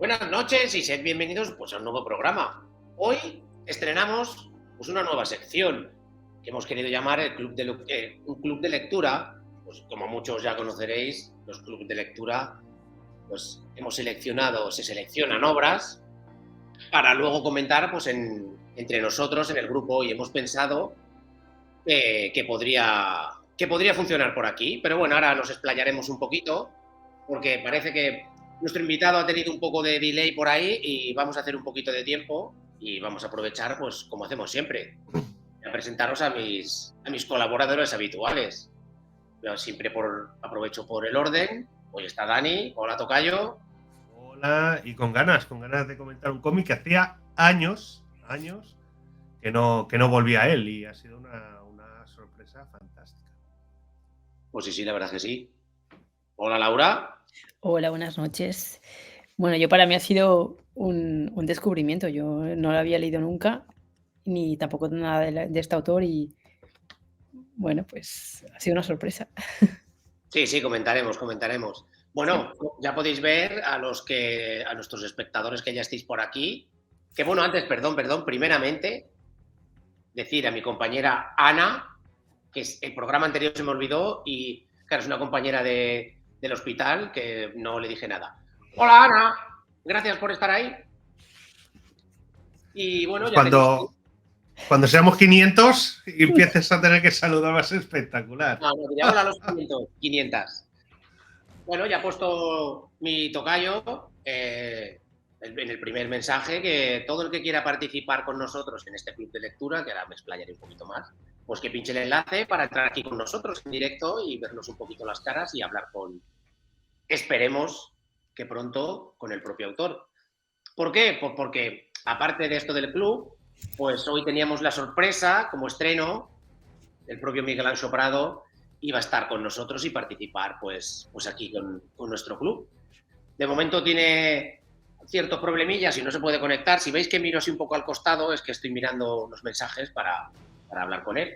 Buenas noches y sed bienvenidos pues, a un nuevo programa. Hoy estrenamos pues, una nueva sección que hemos querido llamar un club de lectura. Pues, como muchos ya conoceréis, los clubes de lectura pues, se seleccionan obras para luego comentar pues, entre nosotros en el grupo, y hemos pensado que podría funcionar por aquí. Pero bueno, ahora nos explayaremos un poquito porque parece que nuestro invitado ha tenido un poco de delay por ahí y vamos a hacer un poquito de tiempo y vamos a aprovechar, pues como hacemos siempre, a presentaros a mis colaboradores habituales. Pero siempre aprovecho por el orden. Hoy está Dani. Hola, tocayo. Hola, y con ganas de comentar un cómic que hacía años que no volvía a él, y ha sido una sorpresa fantástica. Pues sí, la verdad es que sí. Hola, Laura. Hola, buenas noches. Bueno, yo para mí ha sido un descubrimiento. Yo no lo había leído nunca, ni tampoco nada de este autor, y bueno, pues ha sido una sorpresa. Sí, comentaremos. Bueno, sí. Ya podéis ver a nuestros espectadores que ya estéis por aquí. Que bueno, antes, perdón, primeramente, decir a mi compañera Ana, que el programa anterior se me olvidó y, claro, es una compañera del hospital, que no le dije nada. Hola, Ana, gracias por estar ahí. Y bueno, pues cuando seamos 500 y empieces a tener que saludar, va a ser espectacular. No, ya hola a los 500. Bueno, ya he puesto mi tocayo en el primer mensaje, que todo el que quiera participar con nosotros en este club de lectura, que ahora me explayaré un poquito más, pues que pinche el enlace para entrar aquí con nosotros en directo y vernos un poquito las caras y hablar esperemos que pronto, con el propio autor. ¿Por qué? Pues porque, aparte de esto del club, pues hoy teníamos la sorpresa, como estreno, el propio Miguel Anxo Prado iba a estar con nosotros y participar pues aquí con nuestro club. De momento tiene ciertos problemillas y no se puede conectar. Si veis que miro así un poco al costado, es que estoy mirando los mensajes para hablar con él.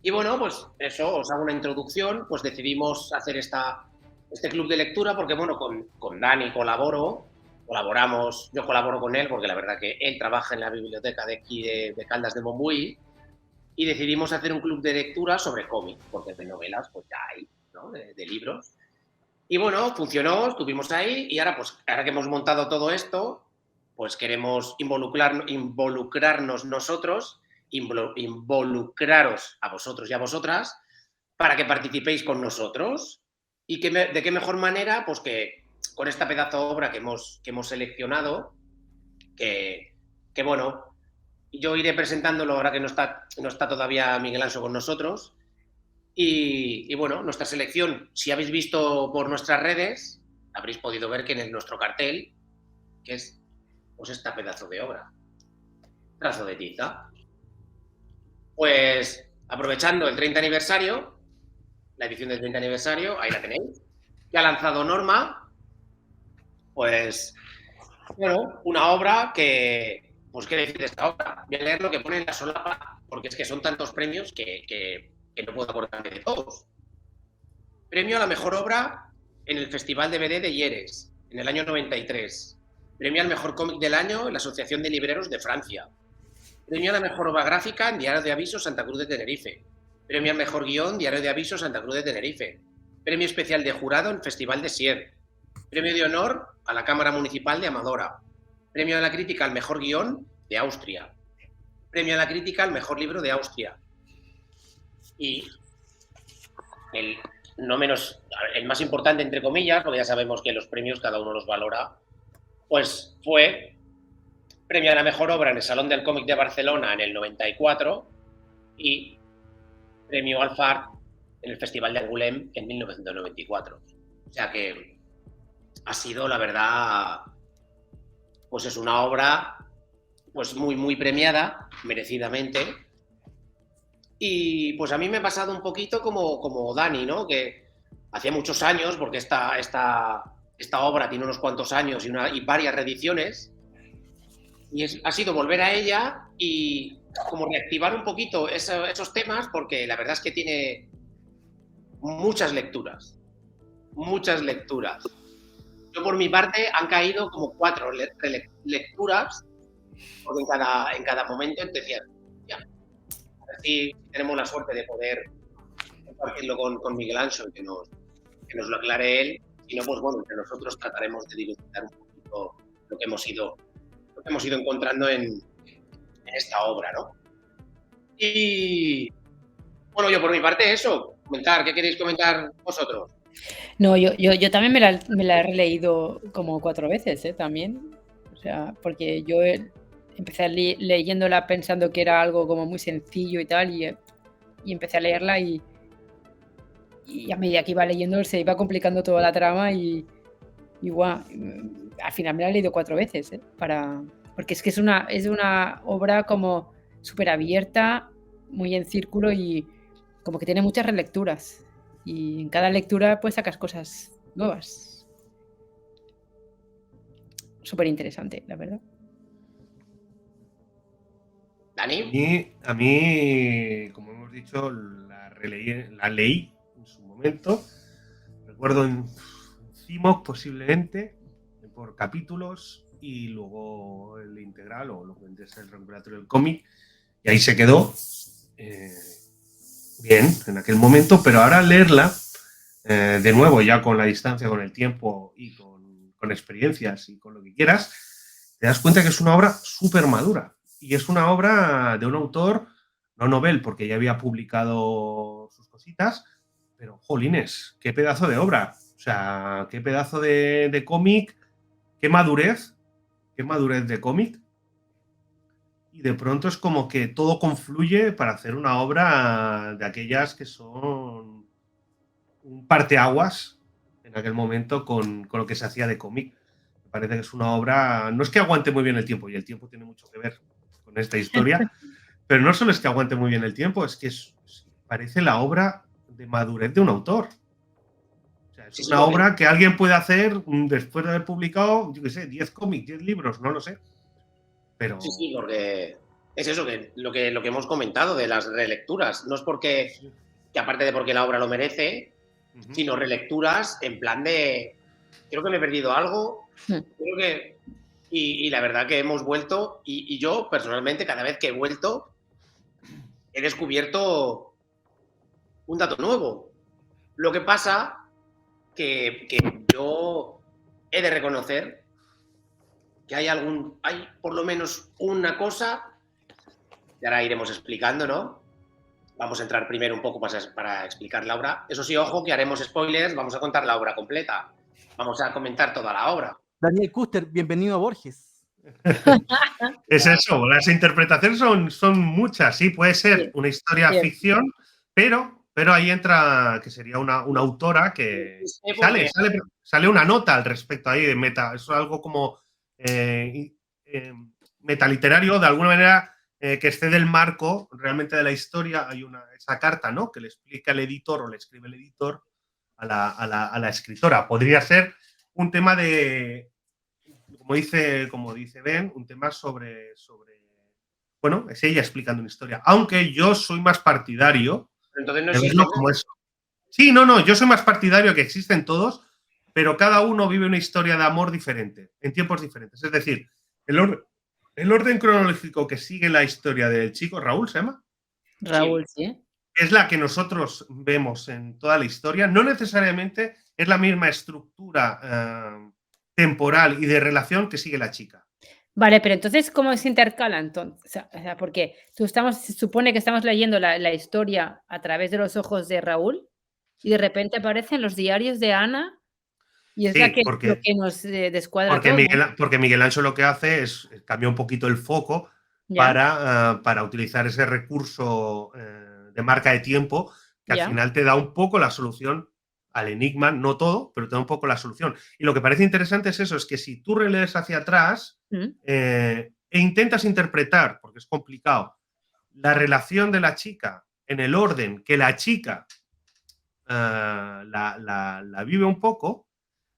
Y bueno, pues eso, os hago una introducción. Pues decidimos hacer este club de lectura porque, bueno, con Dani colaboramos, yo colaboro con él porque la verdad que él trabaja en la biblioteca de aquí de Caldas de Montbui, y decidimos hacer un club de lectura sobre cómics, porque de novelas pues ya hay, ¿no? de libros. Y bueno, funcionó, estuvimos ahí, y ahora que hemos montado todo esto, pues queremos involucrarnos nosotros, involucraros a vosotros y a vosotras para que participéis con nosotros. Y de qué mejor manera, pues que con esta pedazo de obra que hemos seleccionado, que bueno, yo iré presentándolo ahora que no está todavía Miguel Anxo con nosotros. Y bueno, nuestra selección, si habéis visto por nuestras redes, habréis podido ver que en nuestro cartel, que es pues esta pedazo de obra, trazo de tiza. Pues aprovechando el 30 aniversario, la edición del 30 aniversario, ahí la tenéis, que ha lanzado Norma, pues bueno, una obra que, pues qué decir de esta obra. Voy a leer lo que pone en la solapa, porque es que son tantos premios que no puedo acordarme de todos. Premio a la mejor obra en el Festival de BD de Hieres, en el año 93. Premio al mejor cómic del año en la Asociación de Libreros de Francia. Premio a la mejor obra gráfica en Diario de Aviso Santa Cruz de Tenerife. Premio al mejor guión Diario de Aviso Santa Cruz de Tenerife. Premio especial de jurado en Festival de Sierre. Premio de honor a la Cámara Municipal de Amadora. Premio a la crítica al mejor guión de Austria. Premio a la crítica al mejor libro de Austria. Y el más importante, entre comillas, porque ya sabemos que los premios cada uno los valora, pues fue premio a la mejor obra en el Salón del Cómic de Barcelona en el 94 y premio Alfar en el Festival de Angoulême en 1994. O sea que ha sido, la verdad, pues es una obra pues muy, muy premiada, merecidamente. Y pues a mí me ha pasado un poquito como Dani, ¿no? Que hacía muchos años, porque esta obra tiene unos cuantos años y varias reediciones, y ha sido volver a ella y como reactivar un poquito esos temas, porque la verdad es que tiene muchas lecturas. Yo por mi parte han caído como 4 lecturas, porque en cada momento te decías, ya, a ver si tenemos la suerte de poder compartirlo con Miguel Ancho, que nos lo aclare él, y no, pues bueno, entre nosotros trataremos de dilucidar un poquito lo que hemos ido encontrando en esta obra, ¿no? Y bueno, yo por mi parte eso, comentar, ¿qué queréis comentar vosotros? No, yo también me la he releído como 4 veces, también. O sea, porque yo empecé leyéndola pensando que era algo como muy sencillo y tal, y empecé a leerla y a medida que iba leyendo se iba complicando toda la trama y guau, al final me la he leído 4 veces, porque es que es una obra como súper abierta, muy en círculo y como que tiene muchas relecturas. Y en cada lectura pues sacas cosas nuevas. Súper interesante, la verdad. ¿Dani? A mí, como hemos dicho, la leí en su momento. Recuerdo en CIMOC posiblemente, por capítulos, y luego el integral o lo que es el recopilatorio del cómic, y ahí se quedó bien en aquel momento, pero ahora leerla de nuevo, ya con la distancia, con el tiempo y con experiencias y con lo que quieras, te das cuenta que es una obra súper madura. Y es una obra de un autor, no novel, porque ya había publicado sus cositas, pero, jolines, qué pedazo de obra. O sea, qué pedazo de cómic, qué madurez de cómic. Y de pronto es como que todo confluye para hacer una obra de aquellas que son un parteaguas en aquel momento con lo que se hacía de cómic. Me parece que es una obra, no es que aguante muy bien el tiempo, y el tiempo tiene mucho que ver con esta historia, pero no solo es que aguante muy bien el tiempo, es que parece la obra de madurez de un autor. O sea, es una obra que alguien puede hacer después de haber publicado, yo qué sé, 10 cómics, 10 libros, no lo sé. Pero... Sí, porque es eso, lo que hemos comentado de las relecturas. No es porque, que aparte de porque la obra lo merece, sino relecturas en plan de, creo que me he perdido algo, creo que... Y la verdad que hemos vuelto, y yo personalmente cada vez que he vuelto he descubierto un dato nuevo. Lo que pasa que yo he de reconocer que hay por lo menos una cosa, y ahora iremos explicando, ¿no? Vamos a entrar primero un poco para explicar la obra. Eso sí, ojo, que haremos spoilers, vamos a contar la obra completa. Vamos a comentar toda la obra. Daniel Custer, bienvenido a Borges. Es eso, las interpretaciones son muchas, sí, puede ser una historia ficción, pero ahí entra que sería una autora que sale una nota al respecto ahí de meta, eso es algo como metaliterario, de alguna manera que excede el marco realmente de la historia. Hay esa carta, ¿no?, que le explica el editor o le escribe el editor a la escritora. Podría ser un tema de, como dice Ben, un tema sobre bueno, es ella explicando una historia. Aunque yo soy más partidario entonces no de verlo como eso. Sí, no, yo soy más partidario que existen todos, pero cada uno vive una historia de amor diferente, en tiempos diferentes. Es decir, el orden cronológico que sigue la historia del chico, ¿Raúl se llama? Raúl, sí. Es la que nosotros vemos en toda la historia. No necesariamente es la misma estructura temporal y de relación que sigue la chica. Vale, pero entonces, ¿cómo se intercala entonces? O sea, porque se supone que estamos leyendo la historia a través de los ojos de Raúl y de repente aparecen los diarios de Ana y es lo que nos descuadra todo. Porque Miguel Ancho lo que hace es cambiar un poquito el foco para utilizar ese recurso de marca de tiempo que al final te da un poco la solución al enigma, no todo, pero te da un poco la solución. Y lo que parece interesante es eso, es que si tú relees hacia atrás e intentas interpretar, porque es complicado, la relación de la chica en el orden que la chica la vive un poco,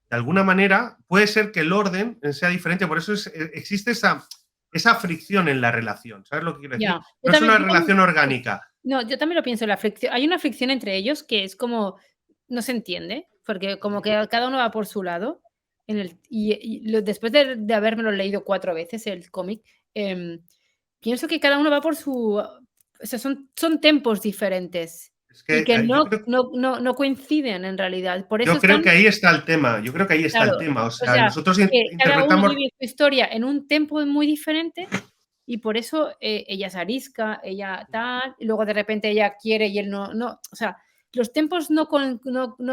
de alguna manera puede ser que el orden sea diferente. Por eso existe esa fricción en la relación. ¿Sabes lo que quiero decir? No es una relación orgánica. No, yo también lo pienso, la fricción. Hay una fricción entre ellos que es como no se entiende, porque como que cada uno va por su lado, después de habérmelo leído 4 veces el cómic, pienso que cada uno va por su... O sea, son tempos diferentes Es y que que yo no coinciden en realidad. Por eso creo están... que ahí está el tema. Yo creo que ahí está el Claro, tema. O o sea, sea, nosotros que cada uno interpretamos. vive su historia en un tempo muy diferente y por eso ella es arisca, ella tal, y luego de repente ella quiere y él no. O sea, los tempos no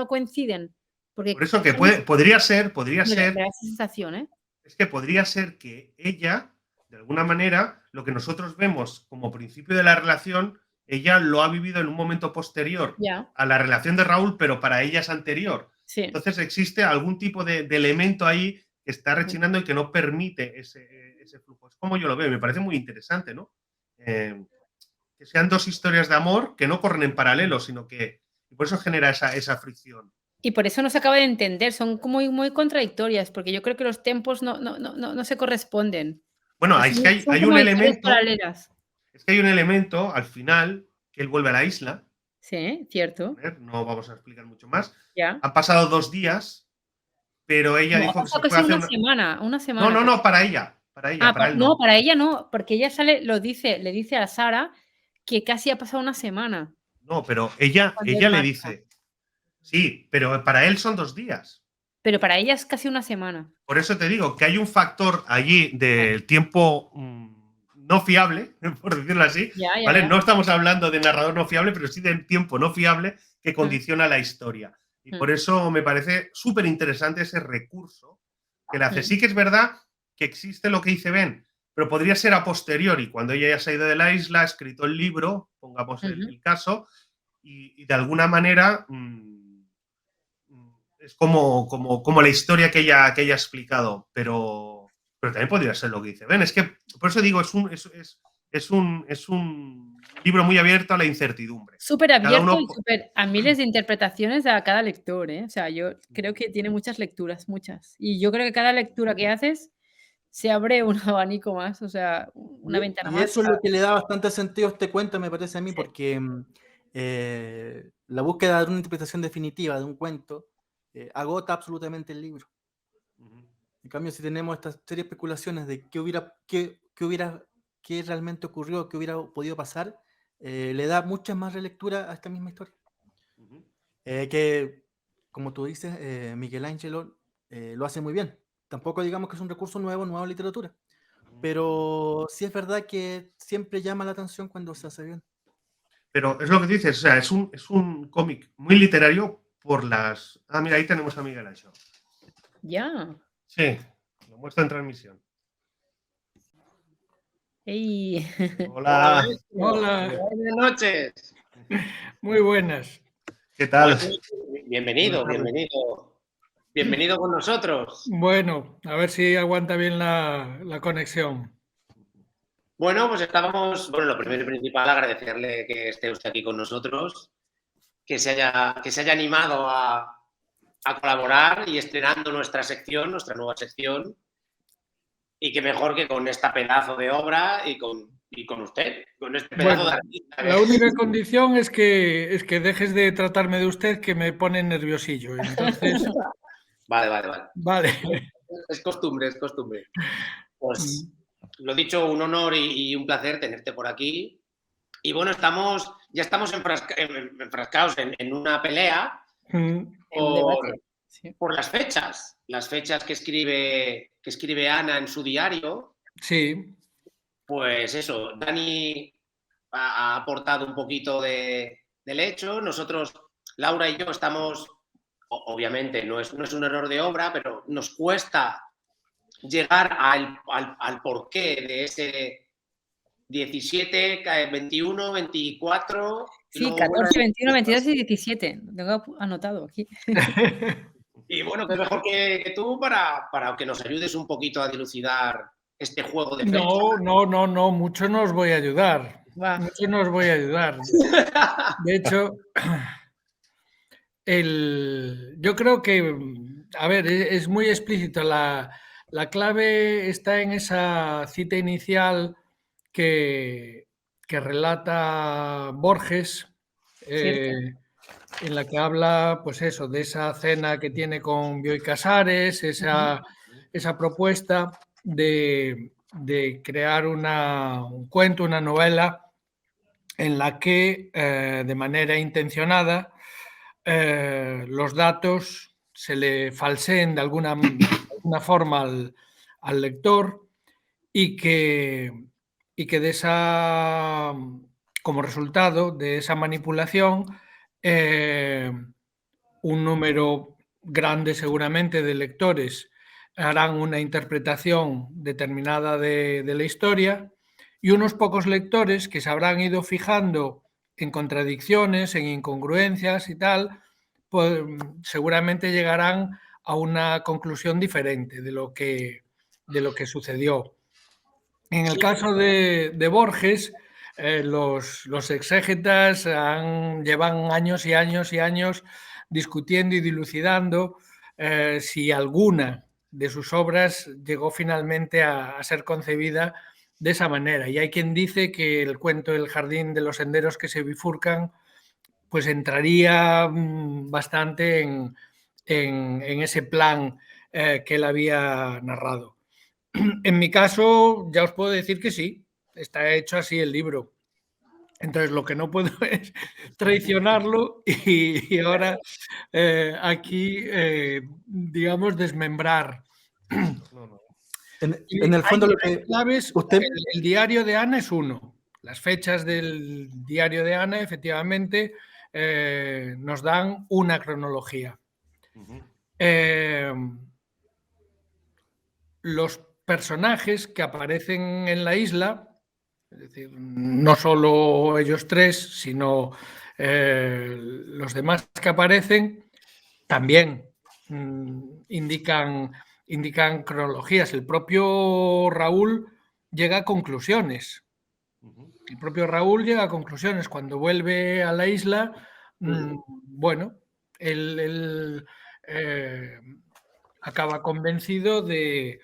coinciden. Porque Por eso que cada podría ser, me da esa sensación, ¿eh? es que podría ser que ella, de alguna manera, lo que nosotros vemos como principio de la relación, ella lo ha vivido en un momento posterior Ya, a la relación de Raúl, pero para ella es anterior. sí. Entonces existe algún tipo de elemento ahí que está rechinando y que no permite ese flujo. Es como yo lo veo, me parece muy interesante, ¿no? Que sean dos historias de amor que no corren en paralelo, sino que y por eso genera esa fricción. Y por eso no se acaba de entender, son como muy contradictorias, porque yo creo que los tempos no se corresponden. Bueno, es que Son hay un como historias elemento, paralelas. es que hay un elemento al final que él vuelve a la isla. Sí, cierto, No vamos a explicar mucho más. ya. Han pasado 2 días, pero ella No, ha dijo que pasado se fue casi a hacer una una. semana, una No, semana no, casi. no, para ella, para él No, no. para ella no, porque ella le dice a Sara que casi ha pasado una semana No, pero cuando él ella le marcha, dice, sí, pero para él son 2 días. pero para ella es casi una semana. Por eso te digo que hay un factor allí del tiempo no fiable, por decirlo así, ¿vale? Ya. No estamos hablando de narrador no fiable, pero sí del tiempo no fiable que condiciona la historia. Y por eso me parece súper interesante ese recurso que le hace. Sí que es verdad que existe lo que dice Ben, pero podría ser a posteriori, cuando ella ya se ha ido de la isla, ha escrito el libro, pongamos el caso, y de alguna manera es como la historia que ella ha explicado, pero también podría ser lo que dice Ben. Es que, por eso digo, es un libro muy abierto a la incertidumbre. Súper Cada abierto uno. y súper a miles de interpretaciones a cada lector, ¿eh? O sea, yo creo que tiene muchas lecturas, muchas. Y yo creo que cada lectura que haces se abre un abanico más, o sea, una ventana Y más. eso es lo que le da bastante sentido a este cuento, me parece a mí, Sí. porque la búsqueda de una interpretación definitiva de un cuento agota absolutamente el libro. En cambio, si tenemos estas serias especulaciones de qué realmente ocurrió, qué hubiera podido pasar, le da mucha más relectura a esta misma historia. Que, como tú dices, Michelangelo lo hace muy bien. Tampoco digamos que es un recurso nuevo en literatura, pero sí es verdad que siempre llama la atención cuando se hace bien. Pero es lo que dices, o sea, es un cómic muy literario por las. Ah, mira, ahí tenemos a Miguel Ancho. Ya. Sí, lo muestro en transmisión. Ey. Hola. Hola, Buenas noches. muy buenas. ¿Qué tal? Bienvenido con nosotros. Bueno, a ver si aguanta bien la conexión. Bueno, pues lo primero y principal, agradecerle que esté usted aquí con nosotros, que se haya animado a colaborar y estrenando nuestra nueva sección, y que mejor que con esta pedazo de obra y con usted, con este pedazo de artista. La única condición es que dejes de tratarme de usted, que me pone nerviosillo. Entonces, Vale. vale. Es costumbre. Pues lo dicho, un honor y un placer tenerte por aquí. Y bueno, ya estamos enfrascados en una pelea por las fechas que escribe Ana en su diario. Sí. Pues eso, Dani ha aportado un poquito del hecho. Nosotros, Laura y yo, estamos, obviamente, no es un error de obra, pero nos cuesta llegar al porqué de ese 17, 21, 24. Sí, 14, 21, 22 y 17. Lo tengo anotado aquí. Y bueno, qué mejor que tú para que nos ayudes un poquito a dilucidar este juego de fechas. No, mucho no os voy a ayudar. Va. Mucho no os voy a ayudar. De hecho, yo creo que, a ver, es muy explícito. La clave está en esa cita inicial que relata Borges, en la que habla, pues eso, de esa cena que tiene con Bioy Casares, esa propuesta de crear un cuento, una novela en la que de manera intencionada los datos se le falseen de alguna forma al lector y que de esa, como resultado de esa manipulación, un número grande seguramente de lectores harán una interpretación determinada de la historia y unos pocos lectores que se habrán ido fijando en contradicciones, en incongruencias y tal, pues seguramente llegarán a una conclusión diferente de lo que sucedió. En el caso de Borges, los exégetas llevan años y años y años discutiendo y dilucidando si alguna de sus obras llegó finalmente a ser concebida de esa manera. Y hay quien dice que el cuento El jardín de los senderos que se bifurcan pues entraría bastante en ese plan que él había narrado. En mi caso, ya os puedo decir que sí, está hecho así el libro. Entonces, lo que no puedo es traicionarlo y ahora aquí, digamos, desmembrar. En el fondo, lo que claves, usted... el diario de Ana es uno. Las fechas del diario de Ana, efectivamente, nos dan una cronología. Los personajes que aparecen en la isla, es decir, no solo ellos tres, sino los demás que aparecen, también indican cronologías. El propio Raúl llega a conclusiones. El propio Raúl llega a conclusiones. Cuando vuelve a la isla, bueno, él acaba convencido de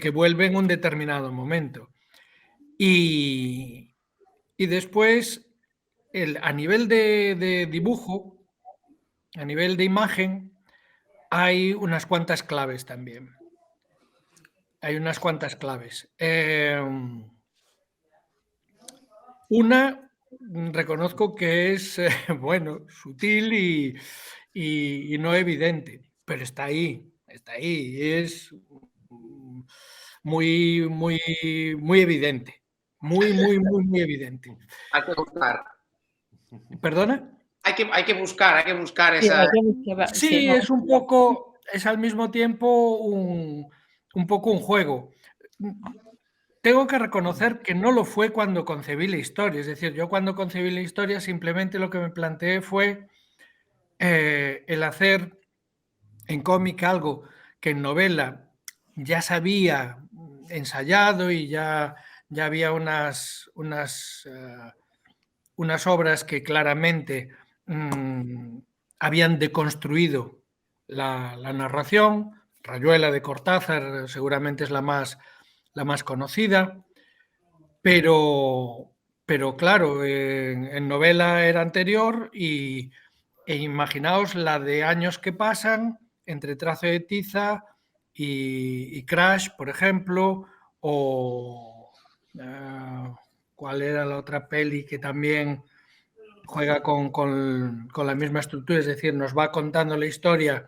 que vuelve en un determinado momento. Y después, a nivel de dibujo, a nivel de imagen, hay unas cuantas claves también. Hay unas cuantas claves. Una, reconozco que es, bueno, sutil y no evidente, pero está ahí, es muy, muy, muy evidente, muy, muy, muy, muy evidente. Hay que buscar. ¿Perdona? Hay que buscar esa... Sí, es un poco, es al mismo tiempo un poco un juego. Tengo que reconocer que no lo fue cuando concebí la historia. Es decir, yo cuando concebí la historia simplemente lo que me planteé fue el hacer en cómic algo que en novela ya se había ensayado y ya había unas obras que claramente habían deconstruido la narración. Rayuela de Cortázar seguramente es la más conocida, pero claro, en novela era anterior e imaginaos la de años que pasan entre Trazo de tiza y Crash, por ejemplo, o ¿cuál era la otra peli que también juega con la misma estructura? Es decir, nos va contando la historia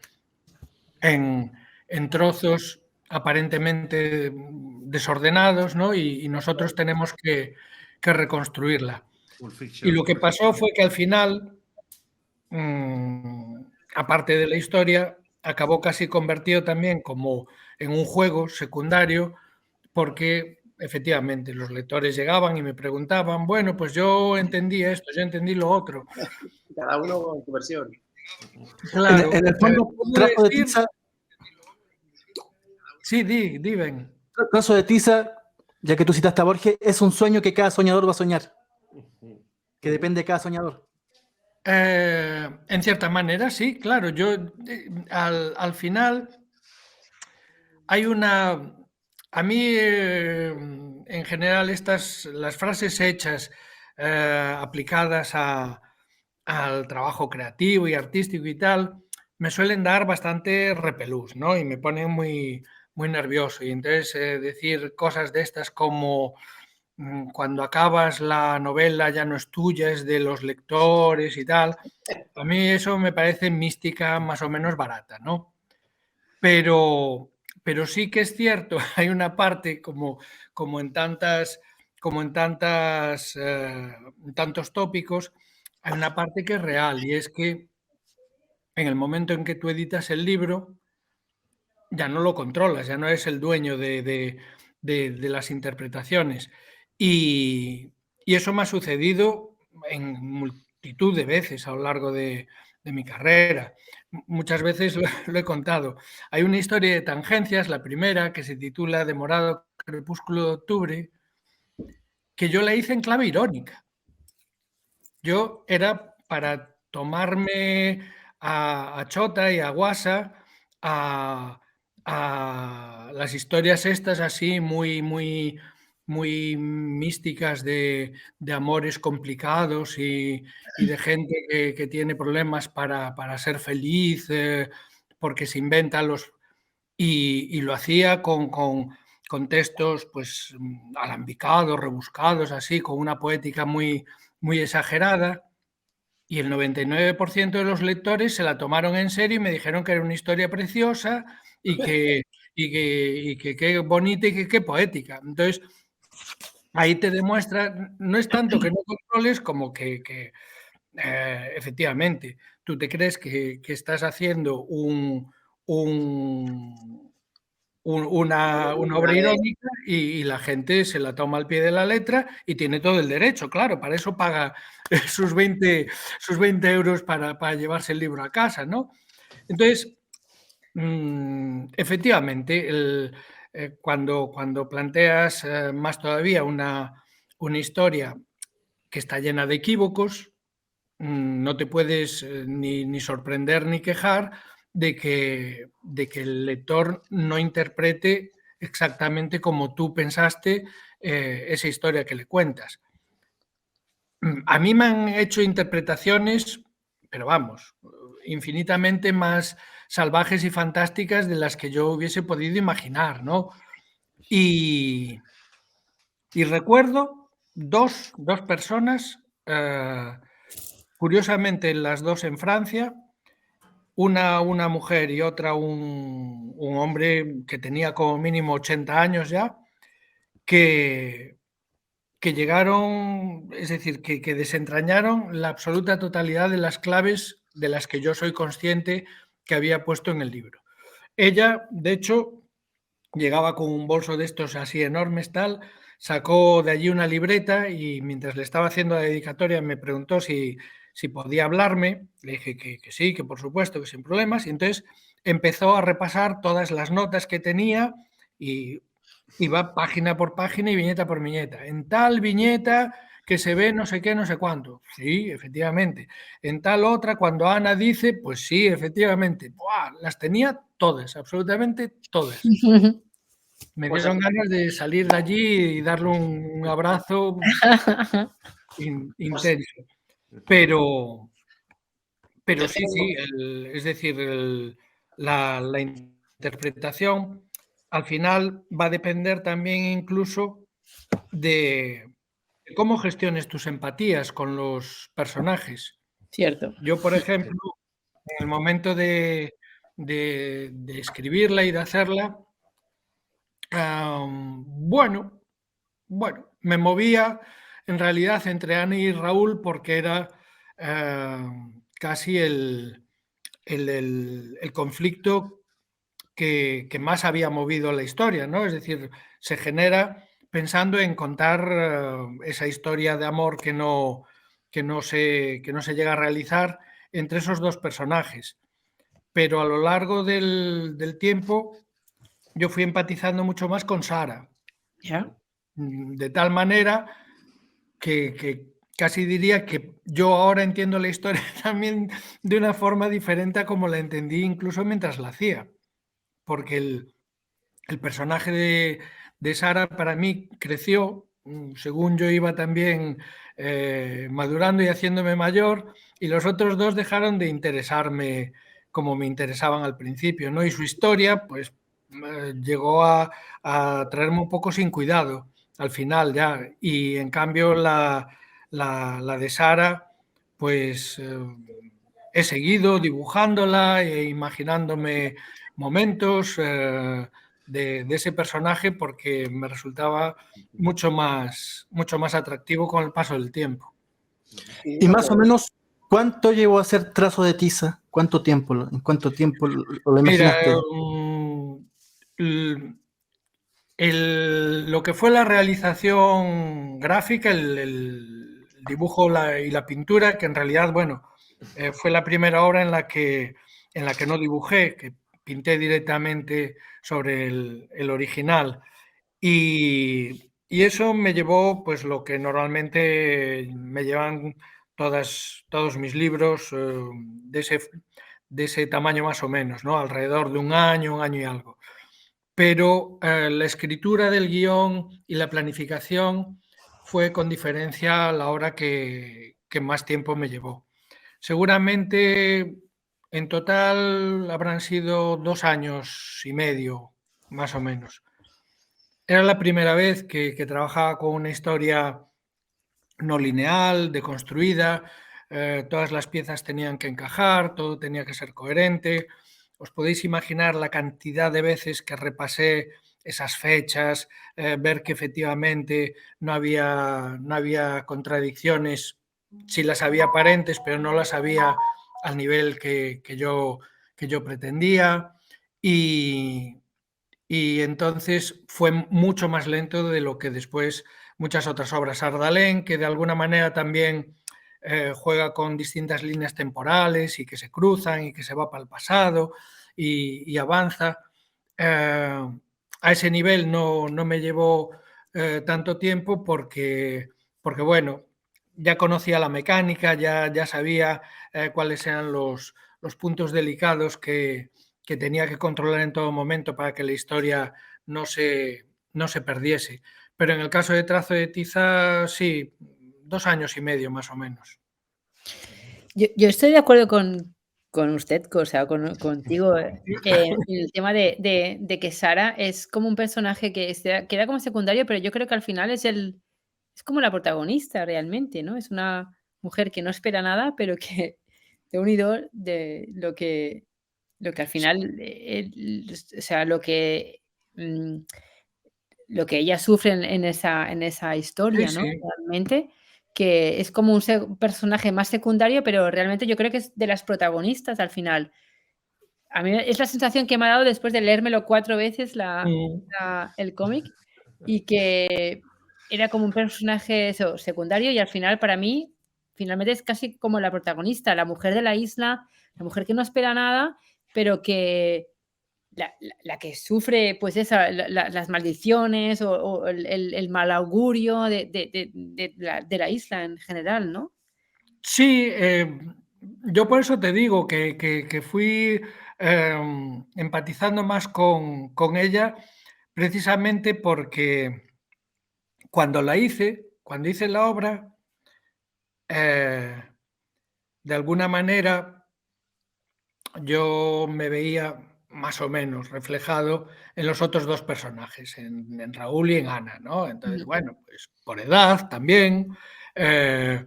en trozos aparentemente desordenados, ¿no? Y nosotros tenemos que reconstruirla. Y lo que pasó fue que al final, aparte de la historia, acabó casi convertido también como en un juego secundario, porque efectivamente los lectores llegaban y me preguntaban, bueno, pues yo entendí esto, yo entendí lo otro. Cada uno con su versión. Claro. En el fondo, Trazo de tiza... Sí, di, Ben. Trazo de tiza, ya que tú citaste a Borges, es un sueño que cada soñador va a soñar. Que depende de cada soñador. En cierta manera, sí, claro. Yo, al final, hay una... A mí, en general, las frases hechas aplicadas al trabajo creativo y artístico y tal, me suelen dar bastante repelús, ¿no? Y me ponen muy, muy nervioso. Y entonces decir cosas de estas como cuando acabas la novela ya no es tuya, es de los lectores y tal, a mí eso me parece mística más o menos barata, ¿no? Pero sí que es cierto, hay una parte como en tantos tópicos, hay una parte que es real, y es que en el momento en que tú editas el libro, ya no lo controlas, ya no eres el dueño de las interpretaciones. Y eso me ha sucedido en multitud de veces a lo largo de mi carrera. Muchas veces lo he contado. Hay una historia de Tangencias, la primera, que se titula Demorado crepúsculo de octubre, que yo la hice en clave irónica. Yo era para tomarme a chota y a guasa a las historias estas así muy, muy, muy místicas de amores complicados y de gente que tiene problemas para ser feliz, porque se inventa los... Y lo hacía con textos pues alambicados, rebuscados, así, con una poética muy, muy exagerada, y el 99% de los lectores se la tomaron en serio y me dijeron que era una historia preciosa y que qué bonita y que qué poética. Entonces, ahí te demuestra, no es tanto que no controles como que efectivamente, tú te crees que estás haciendo una obra irónica y la gente se la toma al pie de la letra y tiene todo el derecho, claro, para eso paga sus 20 euros para llevarse el libro a casa, ¿no? Entonces, efectivamente, cuando planteas más todavía una historia que está llena de equívocos, no te puedes ni sorprender ni quejar de que el lector no interprete exactamente como tú pensaste esa historia que le cuentas. A mí me han hecho interpretaciones, pero vamos, infinitamente más salvajes y fantásticas de las que yo hubiese podido imaginar, ¿no? Y recuerdo dos personas, curiosamente las dos en Francia, una mujer y otra un hombre que tenía como mínimo 80 años ya, que llegaron, es decir, que desentrañaron la absoluta totalidad de las claves de las que yo soy consciente que había puesto en el libro. Ella, de hecho, llegaba con un bolso de estos así enormes, tal, sacó de allí una libreta y mientras le estaba haciendo la dedicatoria me preguntó si podía hablarme. Le dije que sí, que por supuesto, que sin problemas. Y entonces empezó a repasar todas las notas que tenía y iba página por página y viñeta por viñeta. En tal viñeta que se ve no sé qué, no sé cuánto. Sí, efectivamente. En tal otra, cuando Ana dice, pues sí, efectivamente. ¡Buah! Las tenía todas, absolutamente todas. Me Pues dieron ganas de salir de allí y darle un abrazo intenso. Pero sí, sí, es decir, la interpretación al final va a depender también incluso de cómo gestiones tus empatías con los personajes. Cierto. Yo, por ejemplo, en el momento de escribirla y de hacerla, bueno, me movía en realidad entre Ana y Raúl porque era casi el conflicto que más había movido la historia, ¿no? Es decir, se genera pensando en contar esa historia de amor que no se llega a realizar entre esos dos personajes. Pero a lo largo del tiempo yo fui empatizando mucho más con Sara. ¿Ya? De tal manera que casi diría que yo ahora entiendo la historia también de una forma diferente a como la entendí incluso mientras la hacía. Porque el personaje de Sara para mí creció según yo iba también madurando y haciéndome mayor, y los otros dos dejaron de interesarme como me interesaban al principio, ¿no? Y su historia, pues, llegó a traerme un poco sin cuidado al final ya. Y en cambio la de Sara, pues he seguido dibujándola e imaginándome momentos de ese personaje porque me resultaba mucho más atractivo con el paso del tiempo. Y más o menos, ¿cuánto llevó a hacer trazo de tiza? ¿Cuánto tiempo? ¿En cuánto tiempo lo Mira, imaginaste? lo que fue la realización gráfica, el dibujo y la pintura, que en realidad, bueno, fue la primera obra en la que no dibujé, que pinté directamente sobre el original. Y eso me llevó, pues, lo que normalmente me llevan todos mis libros de ese tamaño más o menos, ¿no? Alrededor de un año y algo. Pero la escritura del guión y la planificación fue con diferencia la hora que más tiempo me llevó. Seguramente en total habrán sido 2 años y medio, más o menos. Era la primera vez que trabajaba con una historia no lineal, deconstruida, todas las piezas tenían que encajar, todo tenía que ser coherente. Os podéis imaginar la cantidad de veces que repasé esas fechas, ver que efectivamente no había contradicciones, sí las había aparentes, pero no las había al nivel que yo pretendía. Y entonces fue mucho más lento de lo que después muchas otras obras. Ardalén, que de alguna manera también juega con distintas líneas temporales y que se cruzan y que se va para el pasado y avanza. A ese nivel no me llevó tanto tiempo porque, bueno, ya conocía la mecánica, ya sabía cuáles eran los puntos delicados que tenía que controlar en todo momento para que la historia no se perdiese. Pero en el caso de trazo de tiza, sí, 2 años y medio más o menos. Yo estoy de acuerdo con usted, o sea, contigo, en el tema de que Sara es como un personaje que queda como secundario, pero yo creo que al final es como la protagonista realmente, ¿no? Es una mujer que no espera nada, pero que de unido de lo que al final, o sea, lo que ella sufre en esa Sí, historia, ¿no? sí. Realmente, que es como un personaje más secundario, pero realmente yo creo que es de las protagonistas al final. A mí es la sensación que me ha dado después de leérmelo 4 veces Mm. el cómic, y que era como un personaje eso, secundario, y al final para mí, finalmente es casi como la protagonista, la mujer de la isla, la mujer que no espera nada, pero que la que sufre, pues esa, las maldiciones o el mal augurio de la isla en general, ¿no? Sí, yo por eso te digo que fui empatizando más con ella, precisamente porque cuando hice la obra, eh, de alguna manera yo me veía más o menos reflejado en los otros 2 personajes, en Raúl y en Ana, ¿no? Entonces, Ujú. bueno, pues por edad también, eh,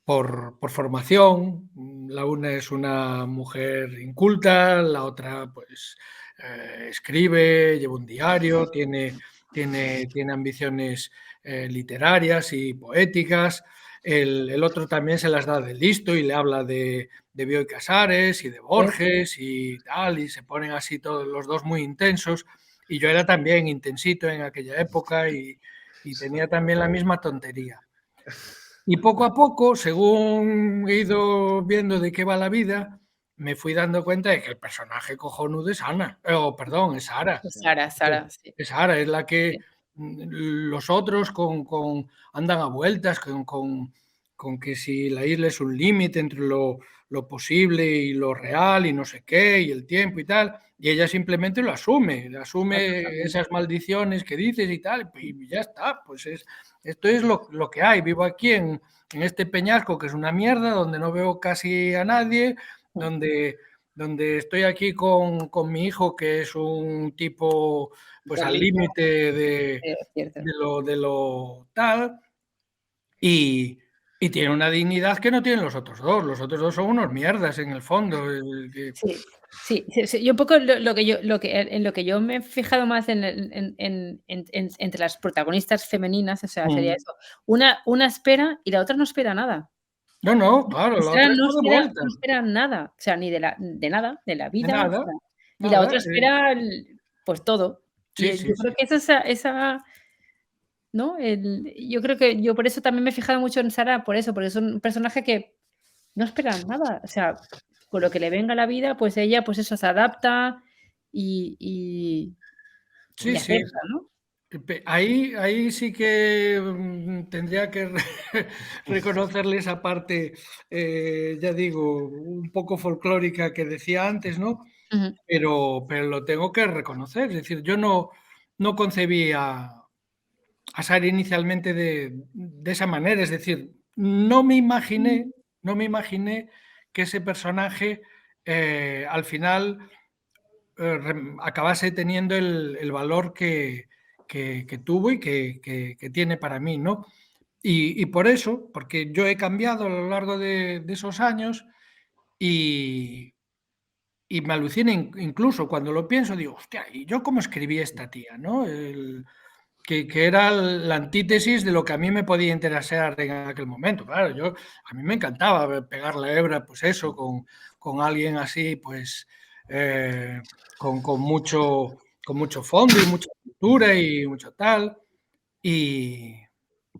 por formación, la una es una mujer inculta, la otra, pues, escribe, lleva un diario, tiene ambiciones, literarias y poéticas. El otro también se las da de listo y le habla de Bioy Casares y de Borges y tal, y se ponen así todos los 2 muy intensos. Y yo era también intensito en aquella época y tenía también la misma tontería. Y poco a poco, según he ido viendo de qué va la vida, me fui dando cuenta de que el personaje cojonudo es Ana, perdón, es Sara. Sara, sí. Es Sara, es la que Sí. los otros andan a vueltas que si la isla es un límite entre lo posible y lo real y no sé qué, y el tiempo y tal, y ella simplemente lo asume esas maldiciones que dices y tal, y ya está, pues esto es lo que hay. Vivo aquí en este peñasco que es una mierda, donde no veo casi a nadie, donde estoy aquí con mi hijo, que es un tipo pues al límite de lo tal, y tiene una dignidad que no tienen los otros dos. Los otros dos son unos mierdas en el fondo. Sí. Yo un poco en lo que yo me he fijado más entre las protagonistas femeninas, o sea, sería eso. Una espera y la otra no espera nada. No, claro, la otra está de vuelta. No espera nada, o sea, ni de nada, de la vida. De nada, O sea, y nada, la otra espera pues todo. Sí, Yo creo que es esa ¿no? Yo creo que yo por eso también me he fijado mucho en Sara, por eso, porque es un personaje que no espera nada. O sea, con lo que le venga a la vida, pues ella, pues eso, se adapta y Sí. acepta, ¿no? Ahí sí que tendría que reconocerle esa parte, ya digo, un poco folclórica que decía antes, ¿no? Ujú. Pero lo tengo que reconocer. Es decir, yo no concebía a Sara inicialmente de esa manera. Es decir, no me imaginé que ese personaje al final acabase teniendo el valor que tuvo y que tiene para mí, ¿no? Y por eso, porque yo he cambiado a lo largo de esos años y me alucina incluso cuando lo pienso, digo, hostia, ¿y yo cómo escribí esta tía, no? Que era la antítesis de lo que a mí me podía interesar en aquel momento. Claro, a mí me encantaba pegar la hebra, pues eso, con alguien así, pues con mucho fondo y mucha cultura y mucho tal. Y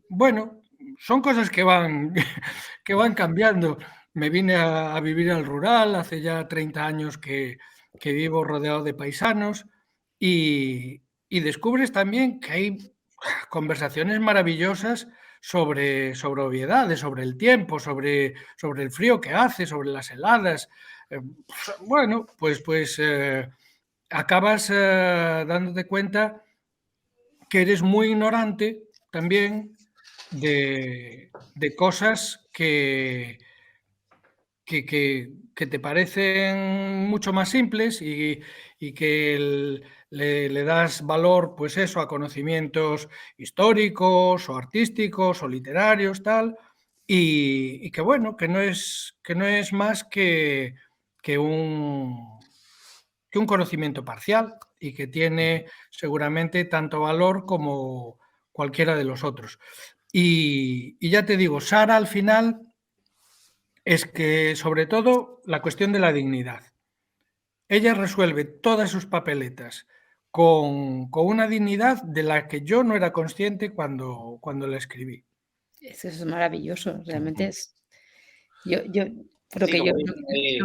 bueno, son cosas que van cambiando. Me vine a vivir al rural, hace ya 30 años que vivo rodeado de paisanos y descubres también que hay conversaciones maravillosas sobre obviedades, sobre el tiempo, sobre el frío que hace, sobre las heladas. Bueno, pues acabas dándote cuenta que eres muy ignorante también de cosas que te parecen mucho más simples y que le das valor, pues eso, a conocimientos históricos o artísticos o literarios, tal, y que bueno, que no es más que un conocimiento parcial y que tiene seguramente tanto valor como cualquiera de los otros. Y ya te digo, Sara al final es que, sobre todo, la cuestión de la dignidad. Ella resuelve todas sus papeletas con una dignidad de la que yo no era consciente cuando la escribí. Eso es maravilloso, realmente es. Yo creo Sí, que yo. como dice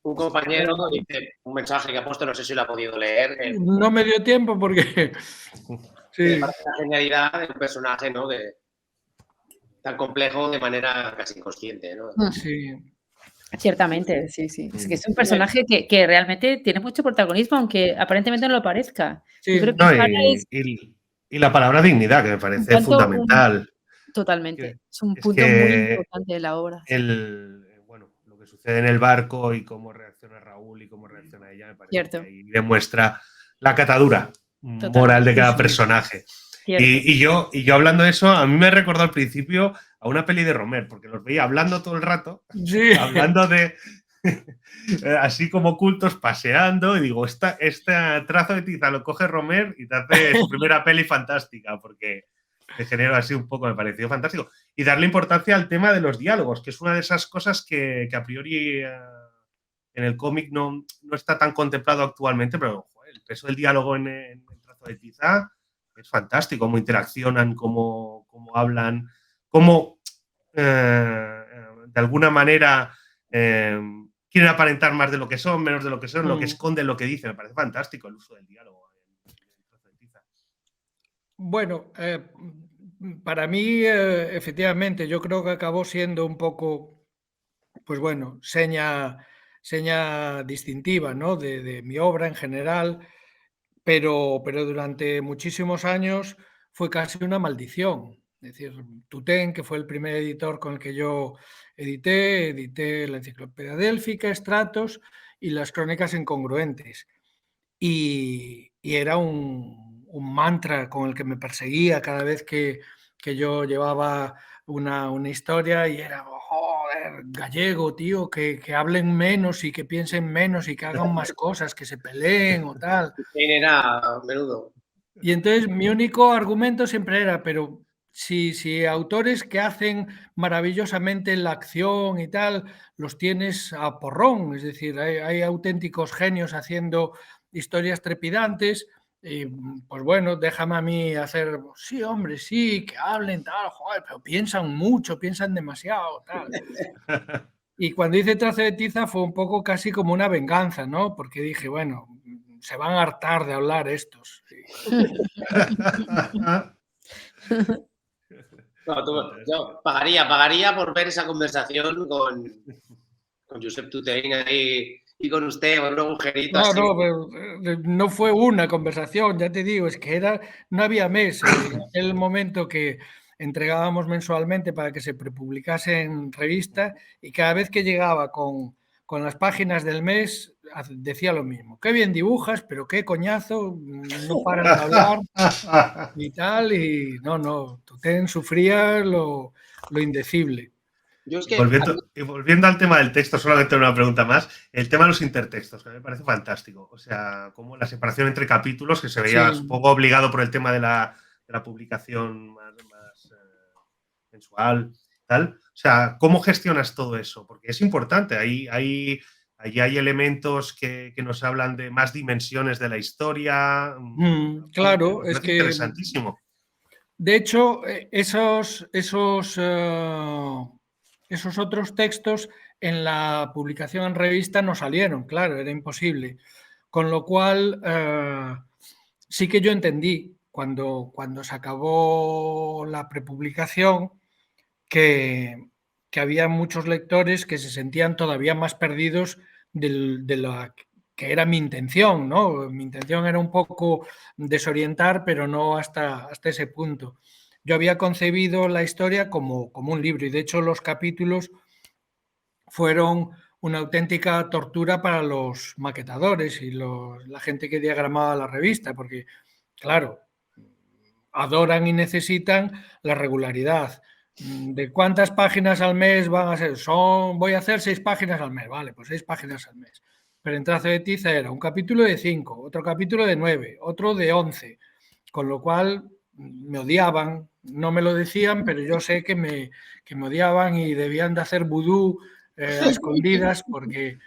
un compañero, dice un mensaje que ha puesto, no sé si lo ha podido leer. No me dio tiempo porque. Sí. Me parece la genialidad de un personaje, ¿no? Tan complejo de manera casi inconsciente, ¿no? Sí. Ciertamente, sí. Es que es un personaje que realmente tiene mucho protagonismo, aunque aparentemente no lo parezca. Sí. Yo creo que Sara es y la palabra dignidad, que me parece fundamental. Totalmente. Es un punto muy importante de la obra. Bueno, lo que sucede en el barco y cómo reacciona Raúl y cómo reacciona ella, me parece que ahí demuestra la catadura moral de cada personaje. Y yo hablando de eso, a mí me recordó al principio a una peli de Romer, porque los veía hablando todo el rato, hablando de así como cultos, paseando, y digo, este trazo de tiza lo coge Romer y te hace su primera peli fantástica, porque de género así un poco me pareció fantástico. Y darle importancia al tema de los diálogos, que es una de esas cosas que a priori en el cómic no está tan contemplado actualmente, pero joder, el peso del diálogo en el trazo de tiza es fantástico, cómo interaccionan, cómo hablan, cómo de alguna manera quieren aparentar más de lo que son, menos de lo que son, lo que esconden, lo que dicen. Me parece fantástico el uso del diálogo en el trazo de tiza. Bueno, para mí, efectivamente, yo creo que acabó siendo un poco, pues bueno, seña distintiva, ¿no? de mi obra en general, pero durante muchísimos años fue casi una maldición. Es decir, Tutén, que fue el primer editor con el que yo edité la Enciclopedia Délfica, Estratos y las Crónicas Incongruentes. Y era un mantra con el que me perseguía cada vez que yo llevaba una historia, y era, joder, gallego, tío, que hablen menos y que piensen menos y que hagan más cosas, que se peleen o tal. Era menudo. Y entonces mi único argumento siempre era, pero si autores que hacen maravillosamente la acción y tal, los tienes a porrón, es decir, hay auténticos genios haciendo historias trepidantes, y pues bueno, déjame a mí hacer, sí, hombre, sí, que hablen, tal, joder, pero piensan mucho, piensan demasiado, tal. Y cuando hice Trazo de Tiza fue un poco casi como una venganza, ¿no? Porque dije, bueno, se van a hartar de hablar estos. No, yo pagaría por ver esa conversación con Josep Tutén ahí y con usted, con un agujerito No, así. no, pero no fue una conversación, ya te digo, es que no había mes. En aquel momento que entregábamos mensualmente para que se prepublicase en revista, y cada vez que llegaba con las páginas del mes decía lo mismo. Qué bien dibujas, pero qué coñazo, no paran de hablar y tal, y no, Tutén sufría lo indecible. Yo es Y que volviendo al tema del texto, solamente una pregunta más. El tema de los intertextos, que me parece fantástico. O sea, como la separación entre capítulos, que se veía, Sí. supongo, obligado por el tema de la publicación más mensual, tal. O sea, ¿cómo gestionas todo eso? Porque es importante. Ahí hay elementos que nos hablan de más dimensiones de la historia. Claro, Me es parece que interesantísimo. de hecho, esos otros textos en la publicación en revista no salieron, claro, era imposible. Con lo cual, sí que yo entendí cuando se acabó la prepublicación que había muchos lectores que se sentían todavía más perdidos de lo que era mi intención, ¿no? Mi intención era un poco desorientar, pero no hasta ese punto. Yo había concebido la historia como un libro, y de hecho los capítulos fueron una auténtica tortura para los maquetadores y la gente que diagramaba la revista, porque, claro, adoran y necesitan la regularidad. ¿De cuántas páginas al mes van a ser? Voy a hacer 6 páginas al mes, vale, pues 6 páginas al mes. Pero en Trazo de Tiza era un capítulo de 5, otro capítulo de 9, otro de 11, con lo cual me odiaban, no me lo decían, pero yo sé que me odiaban y debían de hacer vudú a escondidas, porque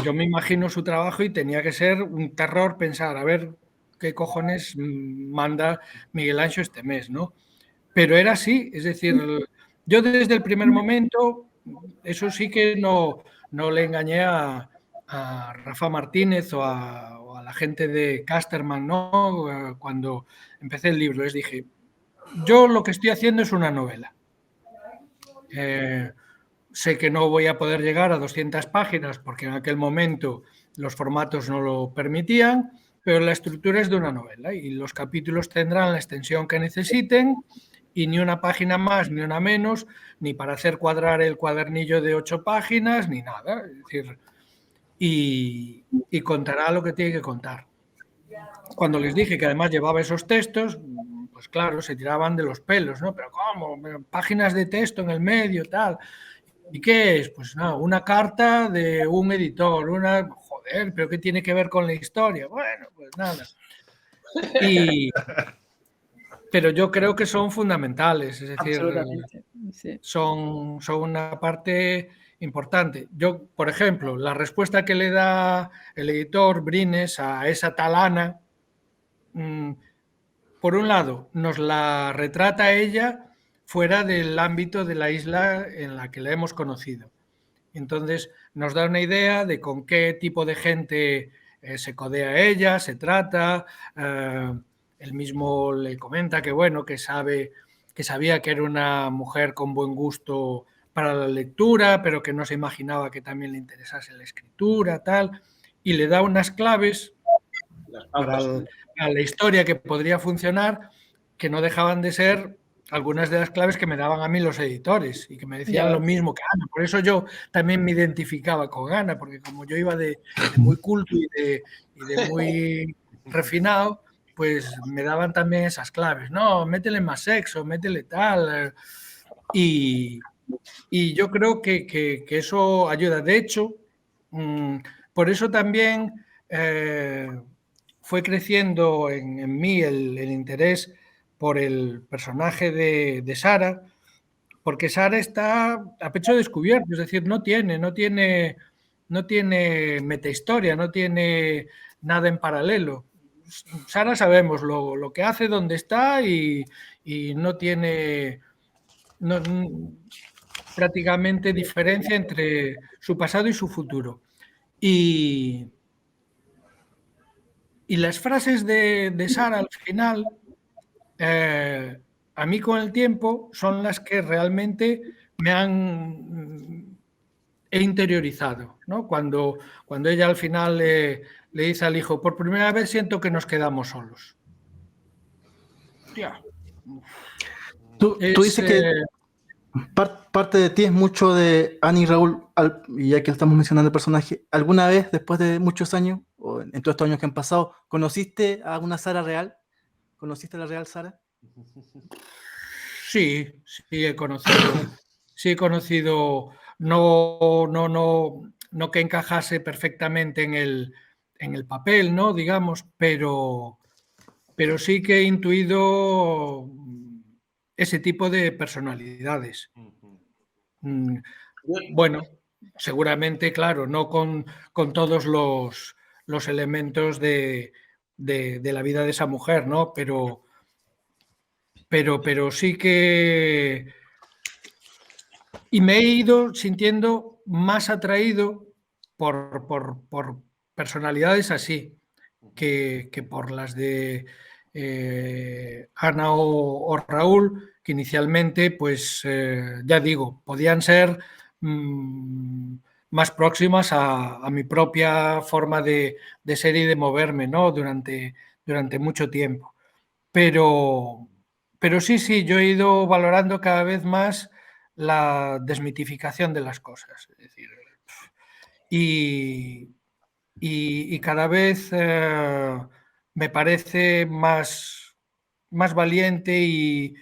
yo me imagino su trabajo y tenía que ser un terror pensar, a ver qué cojones manda Miguel Anxo este mes, ¿no? Pero era así, es decir, yo desde el primer momento, eso sí que no le engañé a Rafa Martínez o a la gente de Casterman, ¿no? Cuando empecé el libro, les dije, yo lo que estoy haciendo es una novela. Sé que no voy a poder llegar a 200 páginas porque en aquel momento los formatos no lo permitían, pero la estructura es de una novela y los capítulos tendrán la extensión que necesiten, y ni una página más ni una menos, ni para hacer cuadrar el cuadernillo de 8 páginas, ni nada. Es decir, y contará lo que tiene que contar. Cuando les dije que además llevaba esos textos, pues claro, se tiraban de los pelos, ¿no? Pero ¿cómo? Páginas de texto en el medio, tal. ¿Y qué es? Pues nada, una carta de un editor, joder, pero ¿qué tiene que ver con la historia? Bueno, pues nada. Pero yo creo que son fundamentales, es decir, sí. son una parte importante. Yo, por ejemplo, la respuesta que le da el editor Brines a esa tal Ana, por un lado, nos la retrata ella fuera del ámbito de la isla en la que la hemos conocido. Entonces nos da una idea de con qué tipo de gente se codea ella, se trata, él mismo le comenta que, bueno, que sabía que era una mujer con buen gusto para la lectura, pero que no se imaginaba que también le interesase la escritura, tal, y le da unas claves para la historia que podría funcionar, que no dejaban de ser algunas de las claves que me daban a mí los editores y que me decían lo mismo que Ana. Por eso yo también me identificaba con Ana, porque como yo iba de muy culto y de muy refinado, pues me daban también esas claves. No, métele más sexo, métele tal. Y yo creo que eso ayuda. De hecho, por eso también fue creciendo en mí el interés por el personaje de Sara, porque Sara está a pecho descubierto, es decir, no tiene metahistoria, no tiene nada en paralelo. Sara sabemos lo que hace, dónde está y no tiene prácticamente diferencia entre su pasado y su futuro. Y las frases de Sara al final, a mí con el tiempo, son las que realmente he interiorizado, ¿no? Cuando ella al final le dice al hijo, por primera vez siento que nos quedamos solos. Hostia. Tú dices que parte de ti es mucho de Annie y Raúl, y ya que estamos mencionando el personaje, ¿alguna vez, después de muchos años, o en todos estos años que han pasado, conociste a una Sara real? ¿Conociste a la real Sara? Sí, he conocido, no que encajase perfectamente en el papel, ¿no? Digamos, pero sí que he intuido ese tipo de personalidades. Bueno, seguramente, claro, no con todos los elementos de la vida de esa mujer, ¿no? Pero sí que... Y me he ido sintiendo más atraído por personalidades así que por las de Ana o Raúl, que inicialmente, pues ya digo, podían ser más próximas a mi propia forma de ser y de moverme, ¿no? Durante mucho tiempo. Pero sí, yo he ido valorando cada vez más la desmitificación de las cosas. Es decir, y cada vez me parece más valiente y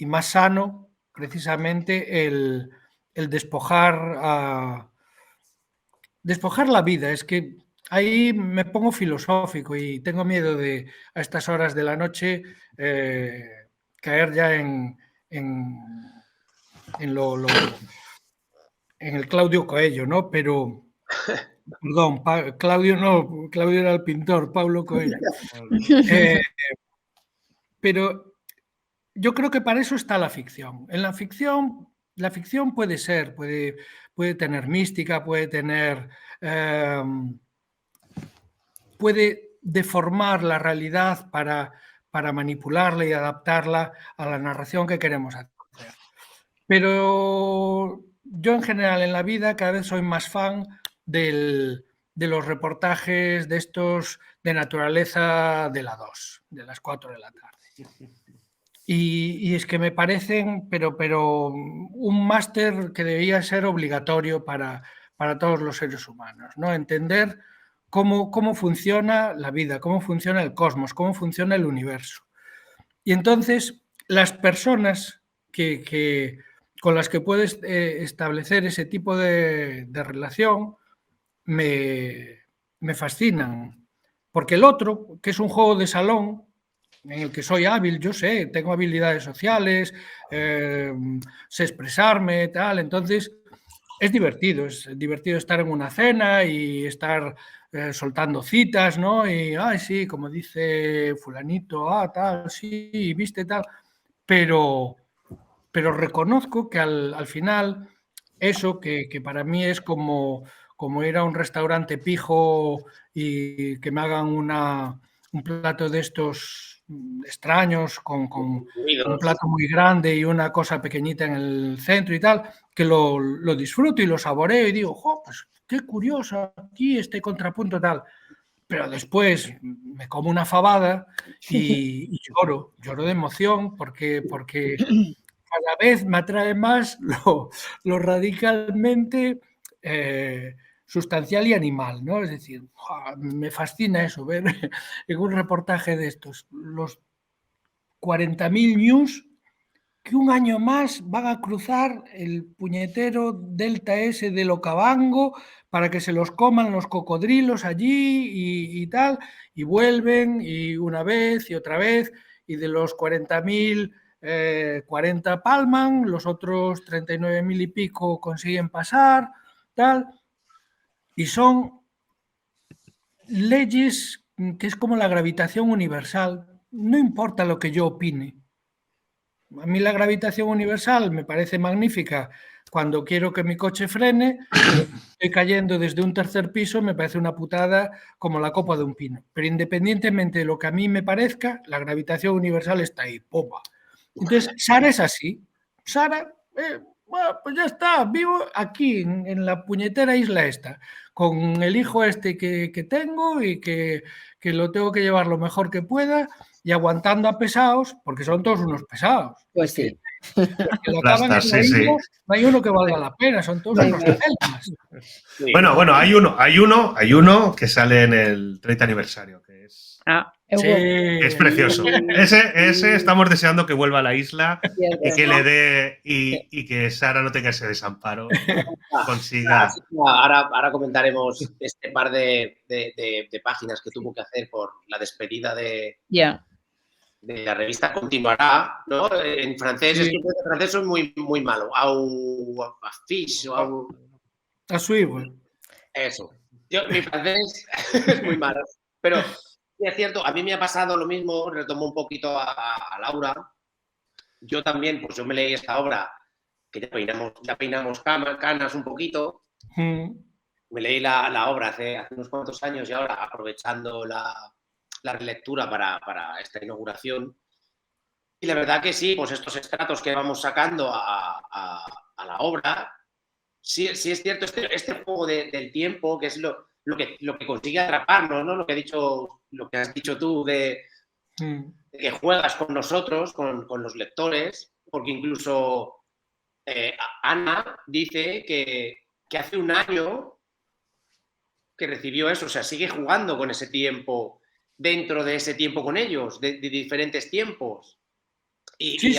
más sano precisamente el despojar la vida. Es que ahí me pongo filosófico y tengo miedo de a estas horas de la noche caer ya en el Claudio Coello, ¿no? Pero perdón, Claudio no, Claudio era el pintor, Paulo Coelho. Pero yo creo que para eso está la ficción. En la ficción puede ser, puede tener mística, puede tener... puede deformar la realidad para manipularla y adaptarla a la narración que queremos hacer. Pero yo en general en la vida cada vez soy más fan de los reportajes de estos de naturaleza de la 2, de las 4 de la tarde. Y es que me parecen, pero un máster que debería ser obligatorio para todos los seres humanos, ¿no? Entender cómo funciona la vida, cómo funciona el cosmos, cómo funciona el universo. Y entonces las personas con las que puedes establecer ese tipo de relación me fascinan. Porque el otro, que es un juego de salón, en el que soy hábil, yo sé, tengo habilidades sociales, sé expresarme, tal, entonces es divertido estar en una cena y estar soltando citas, ¿no? Y, ay, sí, como dice fulanito, tal, sí, viste, tal, pero reconozco que al final eso que para mí es como ir a un restaurante pijo y que me hagan un plato de estos extraños, con Ruidos. un plato muy grande y una cosa pequeñita en el centro y tal, que lo disfruto y lo saboreo y digo, jo, pues qué curioso aquí este contrapunto tal. Pero después me como una fabada y lloro de emoción porque cada vez me atrae más lo radicalmente sustancial y animal, ¿no? Es decir, me fascina eso, ver en un reportaje de estos, los 40.000 news que un año más van a cruzar el puñetero delta S del Okavango para que se los coman los cocodrilos allí y tal, y vuelven y una vez y otra vez, y de los 40.000, 40 palman, los otros 39.000 y pico consiguen pasar, tal, y son leyes que es como la gravitación universal, no importa lo que yo opine. A mí la gravitación universal me parece magnífica cuando quiero que mi coche frene, estoy cayendo desde un tercer piso, me parece una putada como la copa de un pino. Pero independientemente de lo que a mí me parezca, la gravitación universal está ahí, ¡popa! Entonces, Sara es así. Sara, bueno, pues ya está, vivo aquí, en la puñetera isla esta, con el hijo este que tengo y que lo tengo que llevar lo mejor que pueda y aguantando a pesados, porque son todos unos pesados. Pues sí. Los que lo acaban en la isla, no hay uno que valga la pena, son todos unos celtas. Sí. Bueno, hay uno que sale en el 30 aniversario, que es, Sí. es precioso. Ese estamos deseando que vuelva a la isla y que le dé y que Sara no tenga ese desamparo, consiga. Ahora comentaremos este par de páginas que tuvo que hacer por la despedida de la revista. Continuará, ¿no? En francés, Sí. es que en francés soy muy, muy malo. Affiche, eso. Mi francés es muy malo. Pero es cierto, a mí me ha pasado lo mismo, retomo un poquito a Laura. Yo también, pues yo me leí esta obra, que ya peinamos canas un poquito. Me leí la obra hace unos cuantos años y ahora, aprovechando la relectura para esta inauguración. Y la verdad que sí, pues estos estratos que vamos sacando a la obra, sí es cierto, este juego del tiempo, que es lo que consigue atraparnos, ¿no? Lo que has dicho tú de que juegas con nosotros, con los lectores, porque incluso Ana dice que hace un año que recibió eso, o sea, sigue jugando con ese tiempo, dentro de ese tiempo con ellos, de diferentes tiempos. Sí,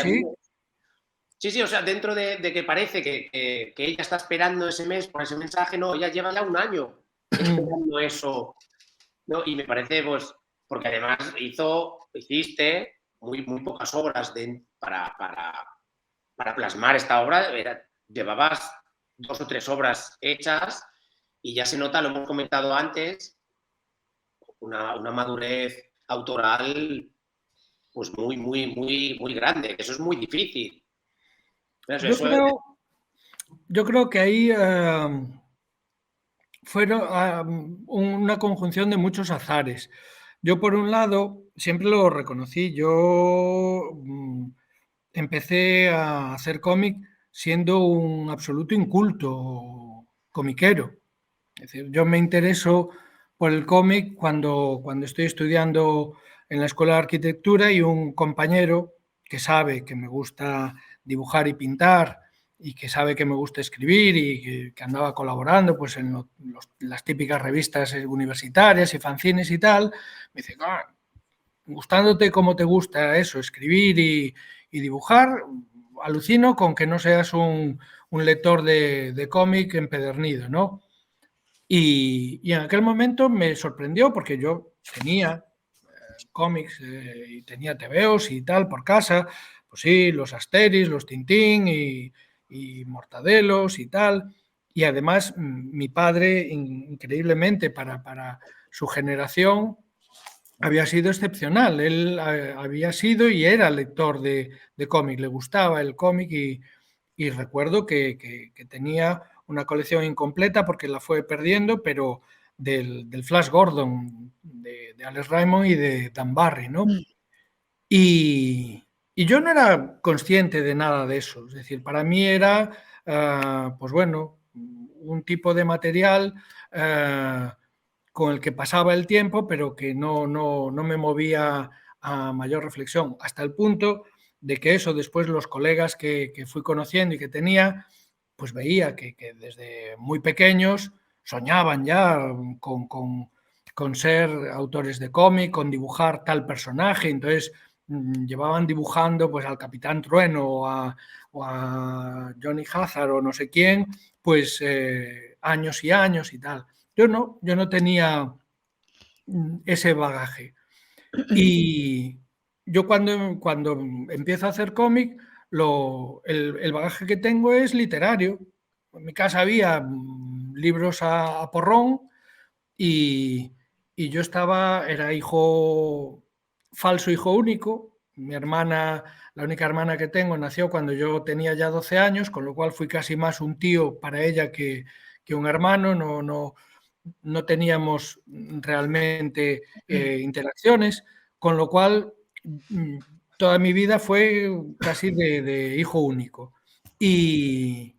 o sea, dentro de que parece que ella está esperando ese mes por ese mensaje, no, ella lleva ya un año esperando eso, ¿no? Y me parece, pues, porque además hiciste muy pocas obras para plasmar esta obra, llevabas 2 o 3 obras hechas y ya se nota, lo hemos comentado antes, una madurez autoral pues muy grande, que eso es muy difícil. Yo creo que ahí fueron una conjunción de muchos azares. Yo, por un lado, siempre lo reconocí, yo empecé a hacer cómic siendo un absoluto inculto comiquero. Es decir, yo me intereso por el cómic cuando estoy estudiando en la Escuela de Arquitectura y un compañero que sabe que me gusta dibujar y pintar y que sabe que me gusta escribir y que andaba colaborando pues, en las típicas revistas universitarias y fanzines y tal, me dice, gustándote como te gusta eso, escribir y dibujar, alucino con que no seas un lector de cómic empedernido, ¿no? Y en aquel momento me sorprendió porque yo tenía cómics y tenía tebeos y tal por casa, pues sí, los Asterix, los Tintín y Mortadelos y tal. Y además mi padre, increíblemente para su generación, había sido excepcional. Él había sido y era lector de cómic, le gustaba el cómic y recuerdo que tenía una colección incompleta porque la fue perdiendo, pero del Flash Gordon, de Alex Raymond y de Dan Barry, ¿no? Y yo no era consciente de nada de eso. Es decir, para mí era, pues bueno, un tipo de material con el que pasaba el tiempo, pero que no me movía a mayor reflexión, hasta el punto de que eso después los colegas que fui conociendo y que tenía, pues veía que desde muy pequeños soñaban ya con ser autores de cómic, con dibujar tal personaje, entonces llevaban dibujando pues al Capitán Trueno o a Johnny Hazard o no sé quién, pues años y años y tal. Yo no tenía ese bagaje. Y yo cuando empiezo a hacer cómic, el bagaje que tengo es literario. En mi casa había libros a porrón y yo era falso hijo único. Mi hermana, la única hermana que tengo, nació cuando yo tenía ya 12 años, con lo cual fui casi más un tío para ella que un hermano. No teníamos realmente interacciones, con lo cual toda mi vida fue casi de hijo único. Y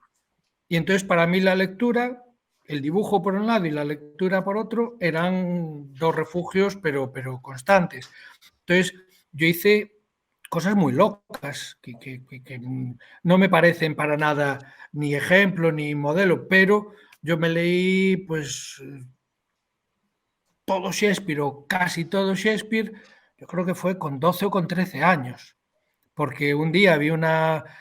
entonces para mí la lectura, el dibujo por un lado y la lectura por otro, eran dos refugios, pero constantes. Entonces yo hice cosas muy locas que no me parecen para nada ni ejemplo ni modelo, pero yo me leí pues todo Shakespeare o casi todo Shakespeare, yo creo que fue con 12 o con 13 años, porque un día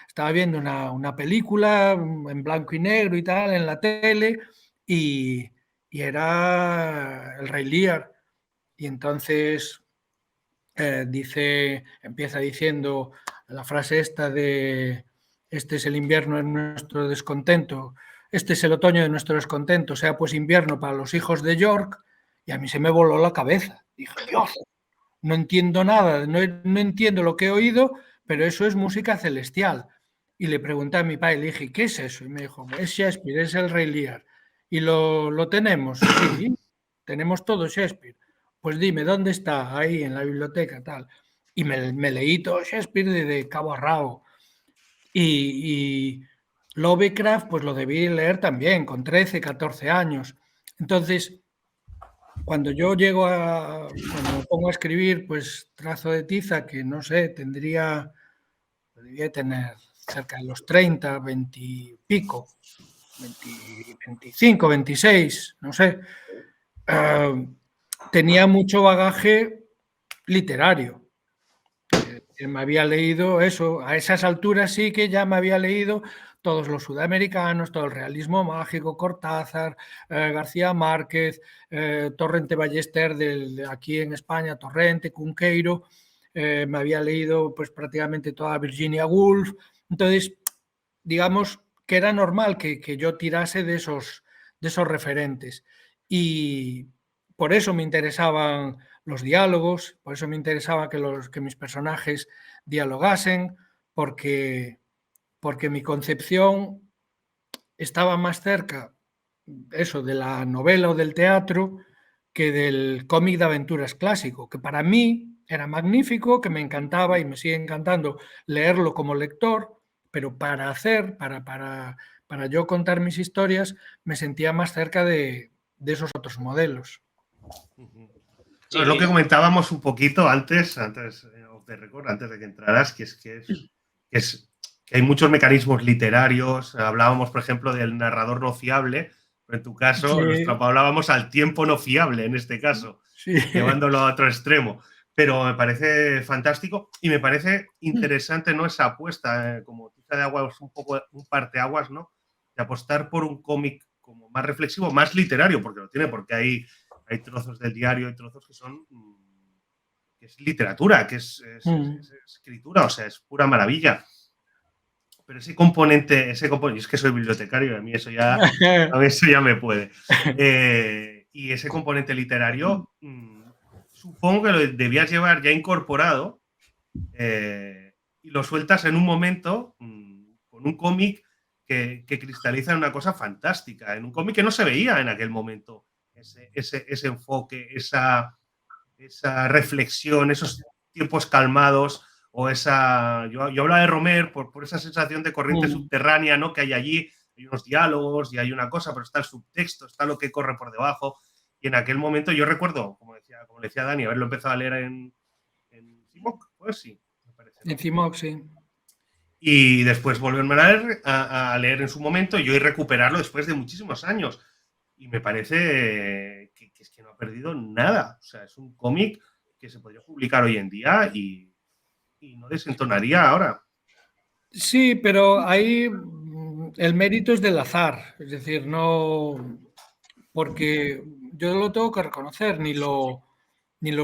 estaba viendo una película en blanco y negro y tal en la tele y era El Rey Lear, y entonces empieza diciendo la frase esta de este es el invierno de nuestro descontento, este es el otoño de nuestro descontento, sea pues invierno para los hijos de York, y a mí se me voló la cabeza. Dije, Dios, no entiendo nada, no entiendo lo que he oído, pero eso es música celestial. Y le pregunté a mi padre, le dije, ¿qué es eso? Y me dijo, es Shakespeare, es el Rey Lear. ¿Y lo tenemos? Sí, tenemos todo Shakespeare. Pues dime, ¿dónde está? Ahí, en la biblioteca, tal. Y me leí todo Shakespeare de cabo a rabo. Y Lovecraft, pues lo debí leer también, con 13, 14 años. Entonces, cuando me pongo a escribir, pues trazo de tiza que, no sé, debería tener cerca de los 30, 20 y pico, 20, 25, 26, no sé. Tenía mucho bagaje literario. Me había leído eso, a esas alturas sí que ya me había leído todos los sudamericanos, todo el realismo mágico, Cortázar, García Márquez, Torrente Ballester aquí en España, Torrente, Cunqueiro, me había leído pues prácticamente toda Virginia Woolf. Entonces, digamos que era normal que yo tirase de esos referentes, y por eso me interesaban los diálogos, por eso me interesaba que mis personajes dialogasen, porque mi concepción estaba más cerca eso de la novela o del teatro que del cómic de aventuras clásico, que para mí era magnífico, que me encantaba y me sigue encantando leerlo como lector, pero para yo contar mis historias me sentía más cerca de esos otros modelos. Sí, es lo que comentábamos un poquito antes off the record, antes de que entraras, que hay muchos mecanismos literarios. Hablábamos, por ejemplo, del narrador no fiable, pero en tu caso sí, hablábamos al tiempo no fiable, en este caso, sí, llevándolo a otro extremo. Pero me parece fantástico y me parece interesante, ¿no?, esa apuesta, como Tiza de Agua es un poco un parteaguas, ¿no?, de apostar por un cómic como más reflexivo, más literario, porque lo tiene, porque hay trozos del diario, hay trozos que son que es literatura, que es escritura, o sea, es pura maravilla. Pero ese componente, es que soy bibliotecario, a mí eso ya me puede. Y ese componente literario, supongo que lo debías llevar ya incorporado y lo sueltas en un momento con un cómic que cristaliza en una cosa fantástica, en un cómic que no se veía en aquel momento. Ese enfoque, esa reflexión, esos tiempos calmados o esa... Yo hablaba de Romer por esa sensación de corriente subterránea, ¿no? Que hay allí, hay unos diálogos y hay una cosa, pero está el subtexto, está lo que corre por debajo. Y en aquel momento yo recuerdo, como decía Dani, haberlo empezado a leer en CIMOC, pues sí, me parece, ¿no? En CIMOC, sí. Y después volverme a leer en su momento y hoy recuperarlo después de muchísimos años. Y me parece que es que no ha perdido nada. O sea, es un cómic que se podría publicar hoy en día y no desentonaría ahora. Sí, pero ahí el mérito es del azar. Es decir, no... Porque yo lo tengo que reconocer, ni lo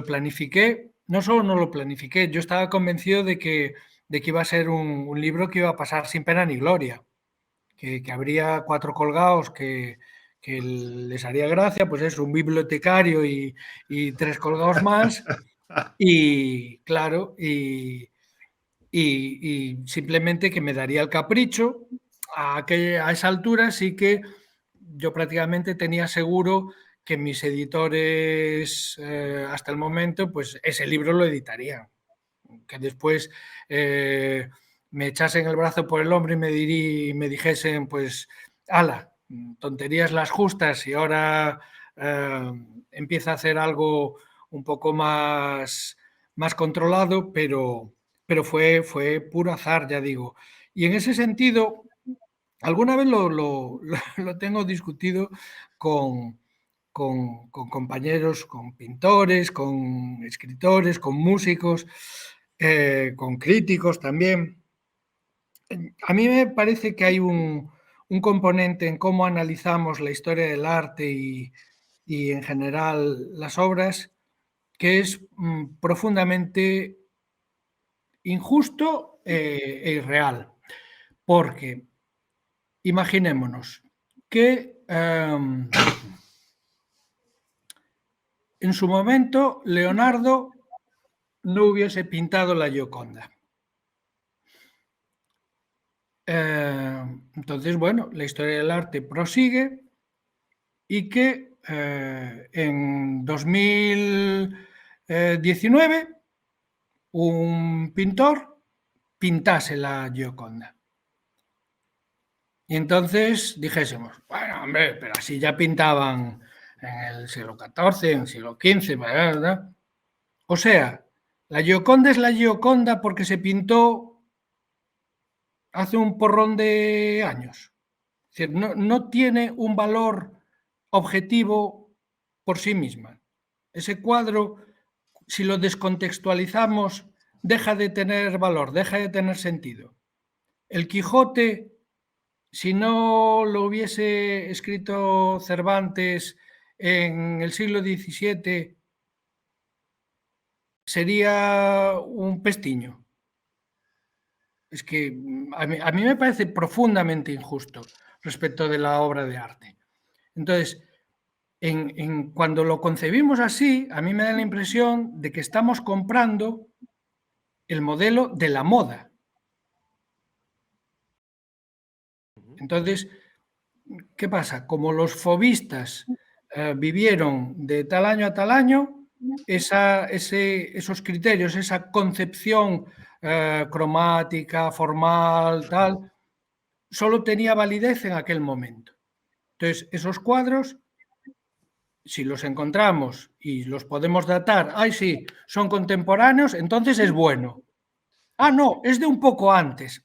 planifiqué. No solo no lo planifiqué, yo estaba convencido de que iba a ser un libro que iba a pasar sin pena ni gloria. Que habría 4 colgados que les haría gracia, pues es un bibliotecario y 3 colgados más. Y claro, y simplemente que me daría el capricho. A esa altura sí que yo prácticamente tenía seguro que mis editores hasta el momento, pues ese libro lo editarían. Que después me echasen el brazo por el hombro y me dijesen, pues, ala, tonterías las justas y ahora empieza a hacer algo un poco más controlado, pero fue puro azar, ya digo. Y en ese sentido, alguna vez lo tengo discutido con compañeros, con pintores, con escritores, con músicos, con críticos también. A mí me parece que hay un componente en cómo analizamos la historia del arte y en general las obras que es profundamente injusto e irreal. Porque imaginémonos que en su momento Leonardo no hubiese pintado la Gioconda. Entonces, bueno, la historia del arte prosigue y que en 2019 un pintor pintase la Gioconda. Y entonces dijésemos, bueno, hombre, pero así ya pintaban en el siglo XIV, en el siglo XV, ¿verdad? O sea, la Gioconda es la Gioconda porque se pintó hace un porrón de años. Es decir, no tiene un valor objetivo por sí misma. Ese cuadro, si lo descontextualizamos, deja de tener valor, deja de tener sentido. El Quijote, si no lo hubiese escrito Cervantes en el siglo XVII, sería un pestiño. Es que a mí me parece profundamente injusto respecto de la obra de arte. Entonces, cuando lo concebimos así, a mí me da la impresión de que estamos comprando el modelo de la moda. Entonces, ¿qué pasa? Como los fobistas vivieron de tal año a tal año, esos criterios, esa concepción cromática, formal, tal, solo tenía validez en aquel momento. Entonces, esos cuadros, si los encontramos y los podemos datar, ¡ay sí! Son contemporáneos, entonces es bueno. Ah, no, es de un poco antes.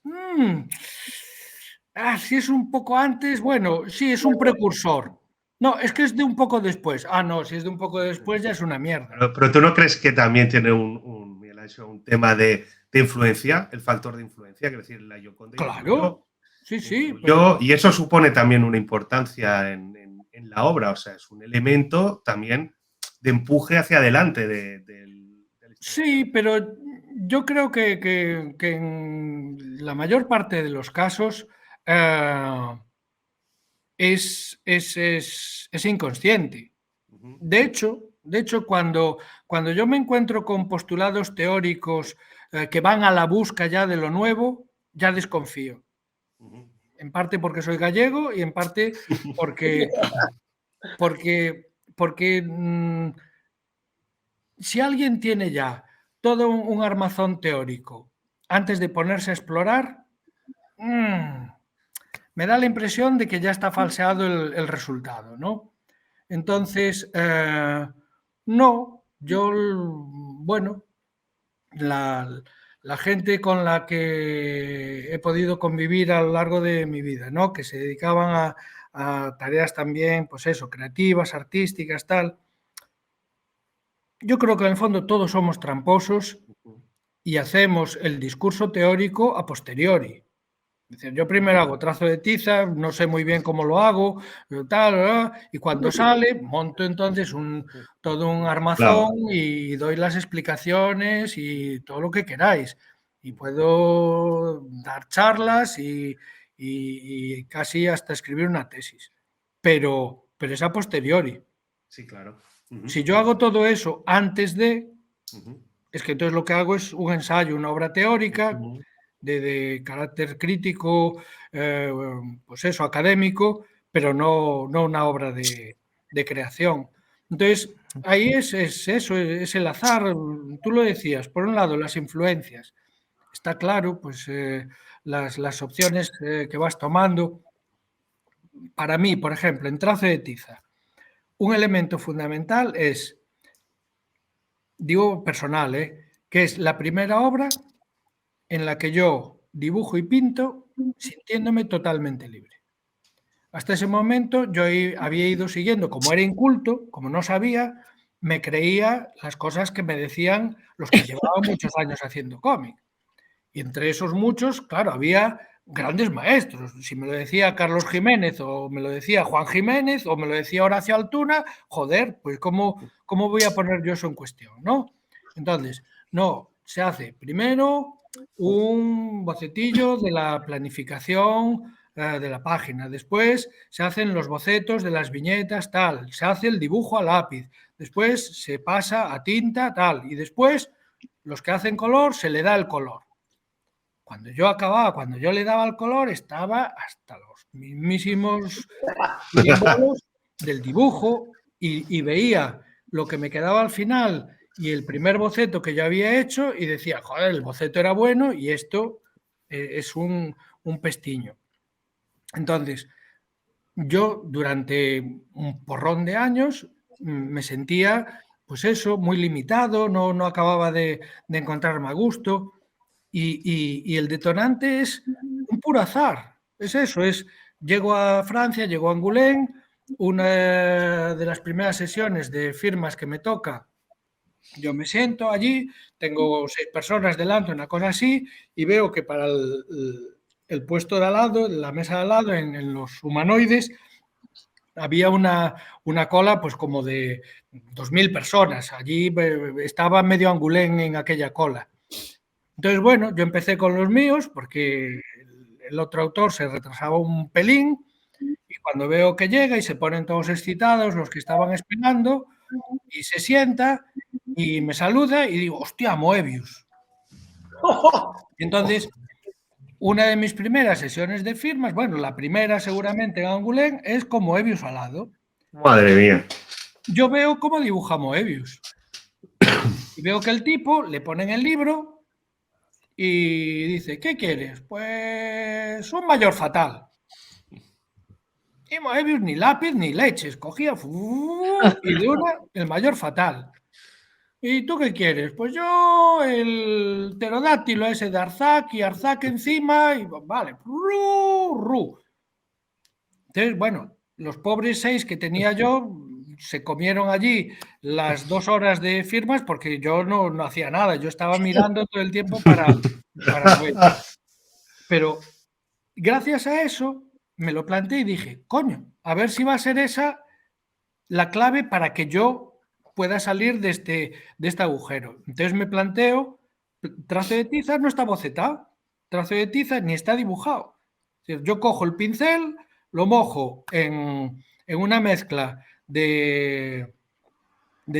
Si es un poco antes, bueno, sí, es un precursor. No, es que es de un poco después. Ah, no, si es de un poco después ya es una mierda. Pero ¿tú no crees que también tiene un tema de influencia, el factor de influencia? Es decir, la Gioconda. Claro, sí. Y eso supone también una importancia en la obra, o sea, es un elemento también de empuje hacia adelante Sí, pero yo creo que en la mayor parte de los casos es inconsciente. De hecho, cuando yo me encuentro con postulados teóricos que van a la busca ya de lo nuevo, ya desconfío. En parte porque soy gallego y en parte porque si alguien tiene ya todo un armazón teórico antes de ponerse a explorar, me da la impresión de que ya está falseado el resultado, ¿no? Entonces, no, yo, bueno, la gente con la que he podido convivir a lo largo de mi vida, ¿no? Que se dedicaban a tareas también, pues eso, creativas, artísticas, tal. Yo creo que en el fondo todos somos tramposos y hacemos el discurso teórico a posteriori. Es decir, yo primero hago trazo de tiza, no sé muy bien cómo lo hago, tal, y cuando sale, monto entonces todo un armazón y doy las explicaciones y todo lo que queráis. Y puedo dar charlas y casi hasta escribir una tesis. Pero es a posteriori. Sí, claro. Si yo hago todo eso antes de, es que entonces lo que hago es un ensayo, una obra teórica de carácter crítico, pues eso, académico, pero no una obra de creación. Entonces, ahí es eso, es el azar. Tú lo decías, por un lado, las influencias. Está claro, pues las opciones que vas tomando. Para mí, por ejemplo, en trazo de tiza, un elemento fundamental es, digo personal, que es la primera obra en la que yo dibujo y pinto sintiéndome totalmente libre. Hasta ese momento yo había ido siguiendo, como era inculto, como no sabía, me creía las cosas que me decían los que llevaban muchos años haciendo cómic. Y entre esos muchos, claro, había grandes maestros. Si me lo decía Carlos Jiménez o me lo decía Juan Jiménez o me lo decía Horacio Altuna, joder, pues ¿cómo voy a poner yo eso en cuestión, no? Entonces, no, se hace primero un bocetillo de la planificación de la página, después se hacen los bocetos de las viñetas, tal, se hace el dibujo a lápiz, después se pasa a tinta, tal, y después los que hacen color se le da el color. Cuando yo acababa, cuando yo le daba el color, estaba hasta los mismísimos símbolos del dibujo y veía lo que me quedaba al final y el primer boceto que yo había hecho y decía, joder, el boceto era bueno y esto es un pestiño. Entonces, yo durante un porrón de años me sentía, pues eso, muy limitado, no acababa de encontrarme a gusto. Y el detonante es un puro azar, es eso, llego a Francia, llego a Angoulême, una de las primeras sesiones de firmas que me toca, yo me siento allí, tengo 6 personas delante, una cosa así, y veo que para el puesto de al lado, la mesa de al lado, en los humanoides, había una cola pues como de 2.000 personas, allí estaba medio Angoulême en aquella cola. Entonces, bueno, yo empecé con los míos porque el otro autor se retrasaba un pelín y cuando veo que llega y se ponen todos excitados, los que estaban esperando, y se sienta y me saluda y digo, hostia, Moebius. Y entonces, una de mis primeras sesiones de firmas, bueno, la primera seguramente en Angoulême, es con Moebius al lado. Madre mía. Yo veo cómo dibuja Moebius. Y veo que el tipo le pone en el libro y dice, ¿qué quieres? Pues un mayor fatal. Y Moebius ni lápiz ni leches, cogía y de una el mayor fatal. ¿Y tú qué quieres? Pues yo el pterodáctilo ese de Arzac y Arzac encima y vale. Entonces, bueno, los pobres 6 que tenía yo se comieron allí las 2 horas de firmas porque yo no hacía nada, yo estaba mirando todo el tiempo para ver. Pero gracias a eso me lo planteé y dije, coño, a ver si va a ser esa la clave para que yo pueda salir de este agujero. Entonces me planteo, trazo de tiza no está bocetado, trazo de tiza ni está dibujado. Yo cojo el pincel, lo mojo en una mezcla de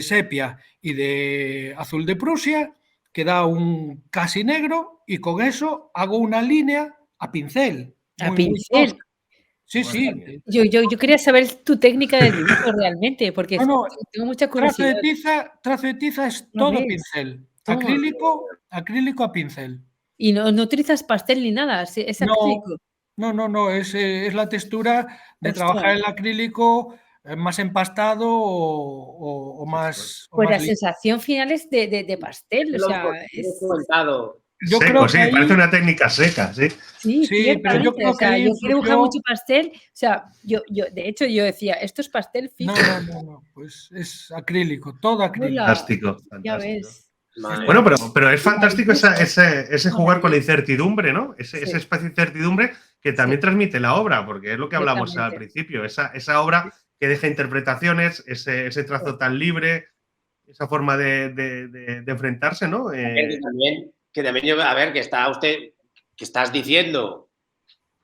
sepia y de azul de Prusia, que da un casi negro, y con eso hago una línea a pincel. A pincel. Sí, sí. Yo quería saber tu técnica de dibujo realmente, porque tengo mucha curiosidad. Trazo de tiza es todo pincel. Toma. Acrílico a pincel. Y no utilizas pastel ni nada, es acrílico. No, es la textura de Ostras. trabajar el acrílico más empastado o más... o Pues más la sensación final es de pastel, o sea, Lo he comentado. Yo Seco, creo que sí, ahí- parece una técnica seca, sí. sí, Sí, pero yo ciertamente. creo O sea, que ahí yo que dibujaba influyó- mucho pastel, o sea, de hecho, yo decía, esto es pastel fijo. No, pues es acrílico, todo acrílico. Hola, Fantástico, ya fantástico. ves. Madre Bueno, mía. pero es fantástico ese jugar con la incertidumbre, ¿no? Ese Sí. espacio de incertidumbre que también transmite la obra, porque es lo que hablamos al Ciertamente. principio, esa obra que deja interpretaciones, ese trazo tan libre, esa forma de enfrentarse, ¿no? Que también yo, a ver, que está usted, que estás diciendo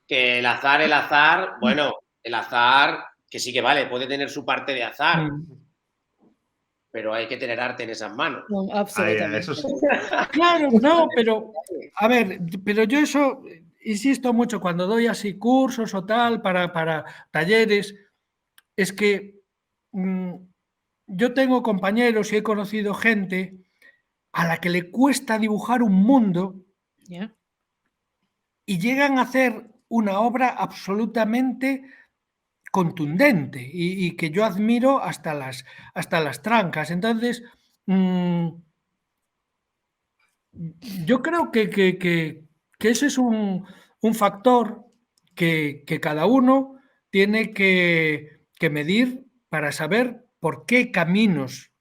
que el azar, bueno, el azar, que sí que vale, puede tener su parte de azar, pero hay que tener arte en esas manos. No, Ay, absolutamente. eso sí. Claro, no, pero a ver, pero yo eso insisto mucho cuando doy así cursos o tal para talleres, es que yo tengo compañeros y he conocido gente a la que le cuesta dibujar un mundo Ya. y llegan a hacer una obra absolutamente contundente y que yo admiro hasta las trancas. Entonces, yo creo que ese es un factor que cada uno tiene que medir para saber por qué caminos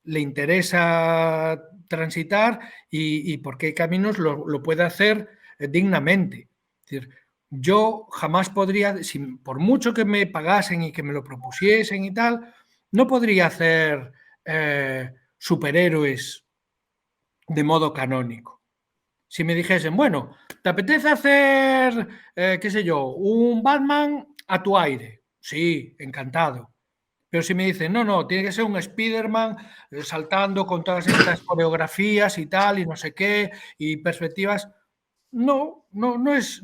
le interesa transitar y por qué caminos lo puede hacer dignamente. Es decir, yo jamás podría, por mucho que me pagasen y que me lo propusiesen y tal, no podría hacer superhéroes de modo canónico. Si me dijesen, bueno, ¿te apetece hacer, qué sé yo, un Batman a tu aire? Sí, encantado. Pero si me dicen, no, tiene que ser un Spider-Man saltando con todas estas coreografías y tal, y no sé qué, y perspectivas, no es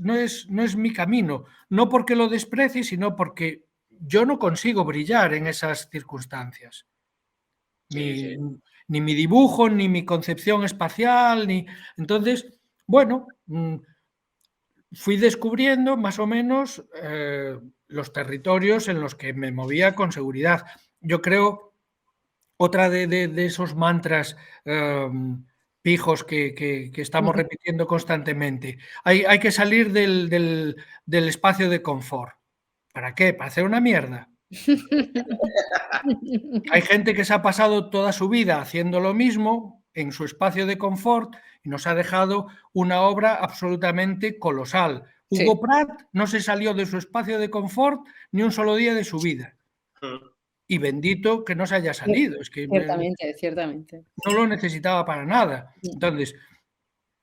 mi camino. No porque lo desprecie, sino porque yo no consigo brillar en esas circunstancias. Sí. Ni mi dibujo, ni mi concepción espacial, ni... Entonces, bueno, fui descubriendo más o menos los territorios en los que me movía con seguridad. Yo creo, otra de esos mantras pijos que estamos repitiendo constantemente, hay que salir del espacio de confort. ¿Para qué? ¿Para hacer una mierda? Hay gente que se ha pasado toda su vida haciendo lo mismo en su espacio de confort y nos ha dejado una obra absolutamente colosal. Sí. Hugo Pratt no se salió de su espacio de confort ni un solo día de su vida. Y bendito que no se haya salido. Es que Ciertamente. no lo necesitaba para nada. Entonces,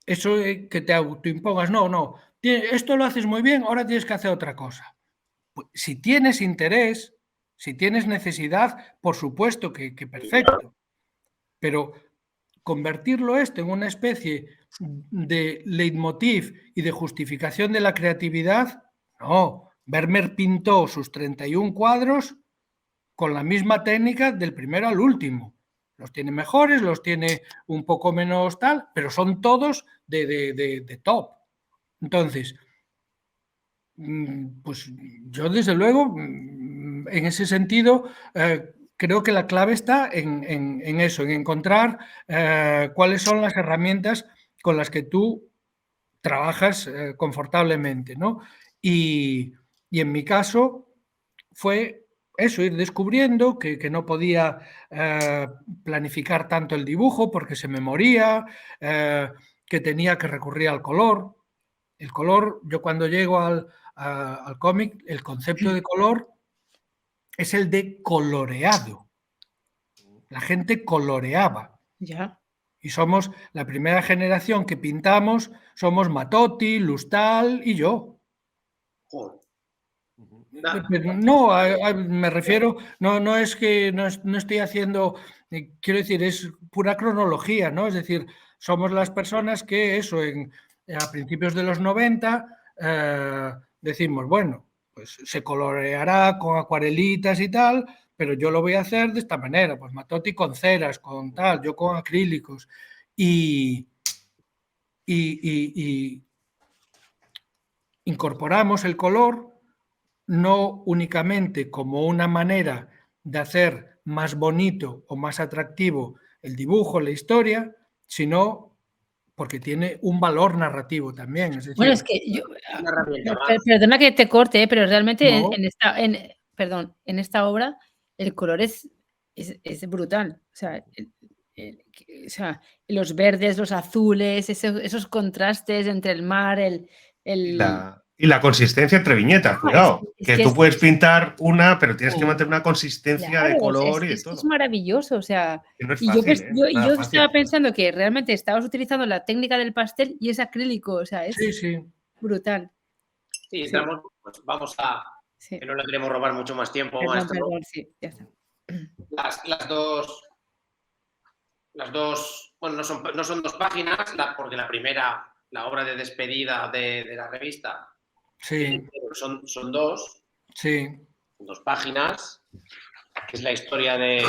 eso que te autoimpongas, no, esto lo haces muy bien, ahora tienes que hacer otra cosa. Pues, si tienes interés, si tienes necesidad, por supuesto que perfecto. Pero convertirlo esto en una especie de leitmotiv y de justificación de la creatividad, no. Vermeer pintó sus 31 cuadros con la misma técnica del primero al último. Los tiene mejores, los tiene un poco menos tal, pero son todos de top. Entonces, pues yo desde luego, en ese sentido, creo que la clave está en eso, en encontrar cuáles son las herramientas con las que tú trabajas confortablemente, ¿no? Y en mi caso fue eso, ir descubriendo que no podía planificar tanto el dibujo porque se me moría, que tenía que recurrir al color. El color, yo cuando llego al cómic, el concepto de color es el de coloreado. La gente coloreaba. Ya. Y somos la primera generación que pintamos, somos Matotti, Lustal y yo. Joder. No, me refiero, no es que no estoy haciendo, quiero decir, es pura cronología, ¿no? Es decir, somos las personas que eso, a principios de los 90, decimos, bueno, pues se coloreará con acuarelitas y tal, pero yo lo voy a hacer de esta manera, pues Matotti con ceras, con tal, yo con acrílicos. y incorporamos el color no únicamente como una manera de hacer más bonito o más atractivo el dibujo, la historia, sino porque tiene un valor narrativo también. Es decir, Bueno, es que yo, Una herramienta más. perdona que te corte, pero realmente No. en esta obra el color es brutal. O sea, los verdes, los azules, esos contrastes entre el mar, Y la consistencia entre viñetas, cuidado. Que tú puedes pintar una, pero tienes que mantener una consistencia de color y de todo. Es maravilloso, o sea. Que no es Y fácil, yo estaba pensando que realmente estabas utilizando la técnica del pastel y es acrílico, o sea, es brutal. Sí, entramos, pues vamos a... Que no le queremos robar mucho más tiempo, maestro. Perdón, sí, ya está. Las dos, bueno, no son 2 páginas, porque la primera, la obra de despedida de la revista, sí. Son 2. Sí. 2 páginas, que es la historia del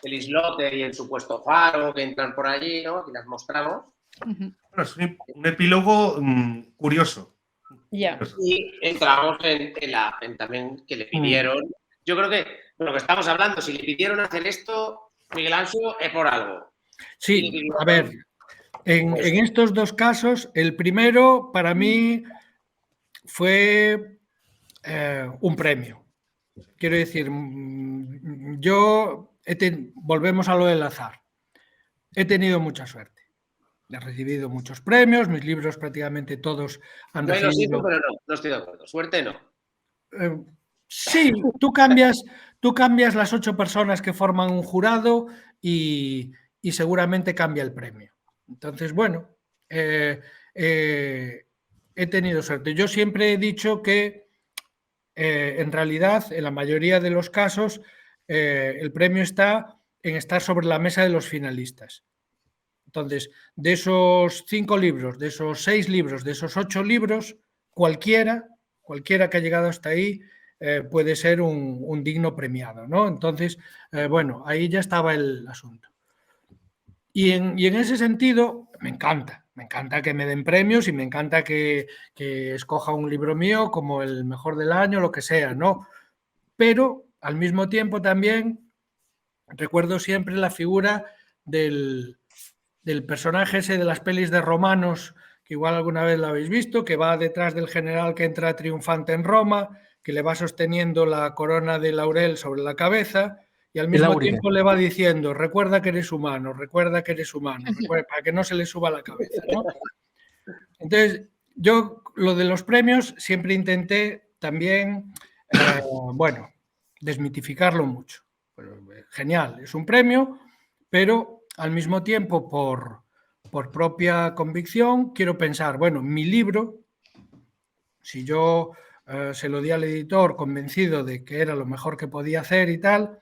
islote y el supuesto faro que entran por allí, ¿no? Y las mostramos. Bueno, es un epílogo curioso. Ya. Y entramos en también que le pidieron. Yo creo que lo que estamos hablando, si le pidieron hacer esto, Miguel Ángel, es por algo. Sí, a ver, en estos 2 casos, el primero para mí fue un premio. Quiero decir, volvemos a lo del azar. He tenido mucha suerte. He recibido muchos premios, mis libros prácticamente todos han recibido... Lo siento, pero no estoy de acuerdo. Suerte no. Sí, tú cambias las 8 personas que forman un jurado y seguramente cambia el premio. Entonces, bueno, he tenido suerte. Yo siempre he dicho que en realidad, en la mayoría de los casos, el premio está en estar sobre la mesa de los finalistas. Entonces, de esos 5 libros, de esos 6 libros, de esos 8 libros, cualquiera que ha llegado hasta ahí puede ser un digno premiado, ¿no? Entonces, bueno, ahí ya estaba el asunto. Y en ese sentido, me encanta que me den premios y me encanta que escoja un libro mío como el mejor del año, lo que sea, ¿no? Pero, al mismo tiempo, también recuerdo siempre la figura del personaje ese de las pelis de romanos, que igual alguna vez lo habéis visto, que va detrás del general que entra triunfante en Roma, que le va sosteniendo la corona de laurel sobre la cabeza y al mismo tiempo le va diciendo, recuerda que eres humano, recuerda, para que no se le suba la cabeza, ¿no? Entonces, yo lo de los premios siempre intenté también, bueno, desmitificarlo mucho. Genial, es un premio, pero al mismo tiempo, por propia convicción, quiero pensar, bueno, mi libro, si yo se lo di al editor convencido de que era lo mejor que podía hacer y tal,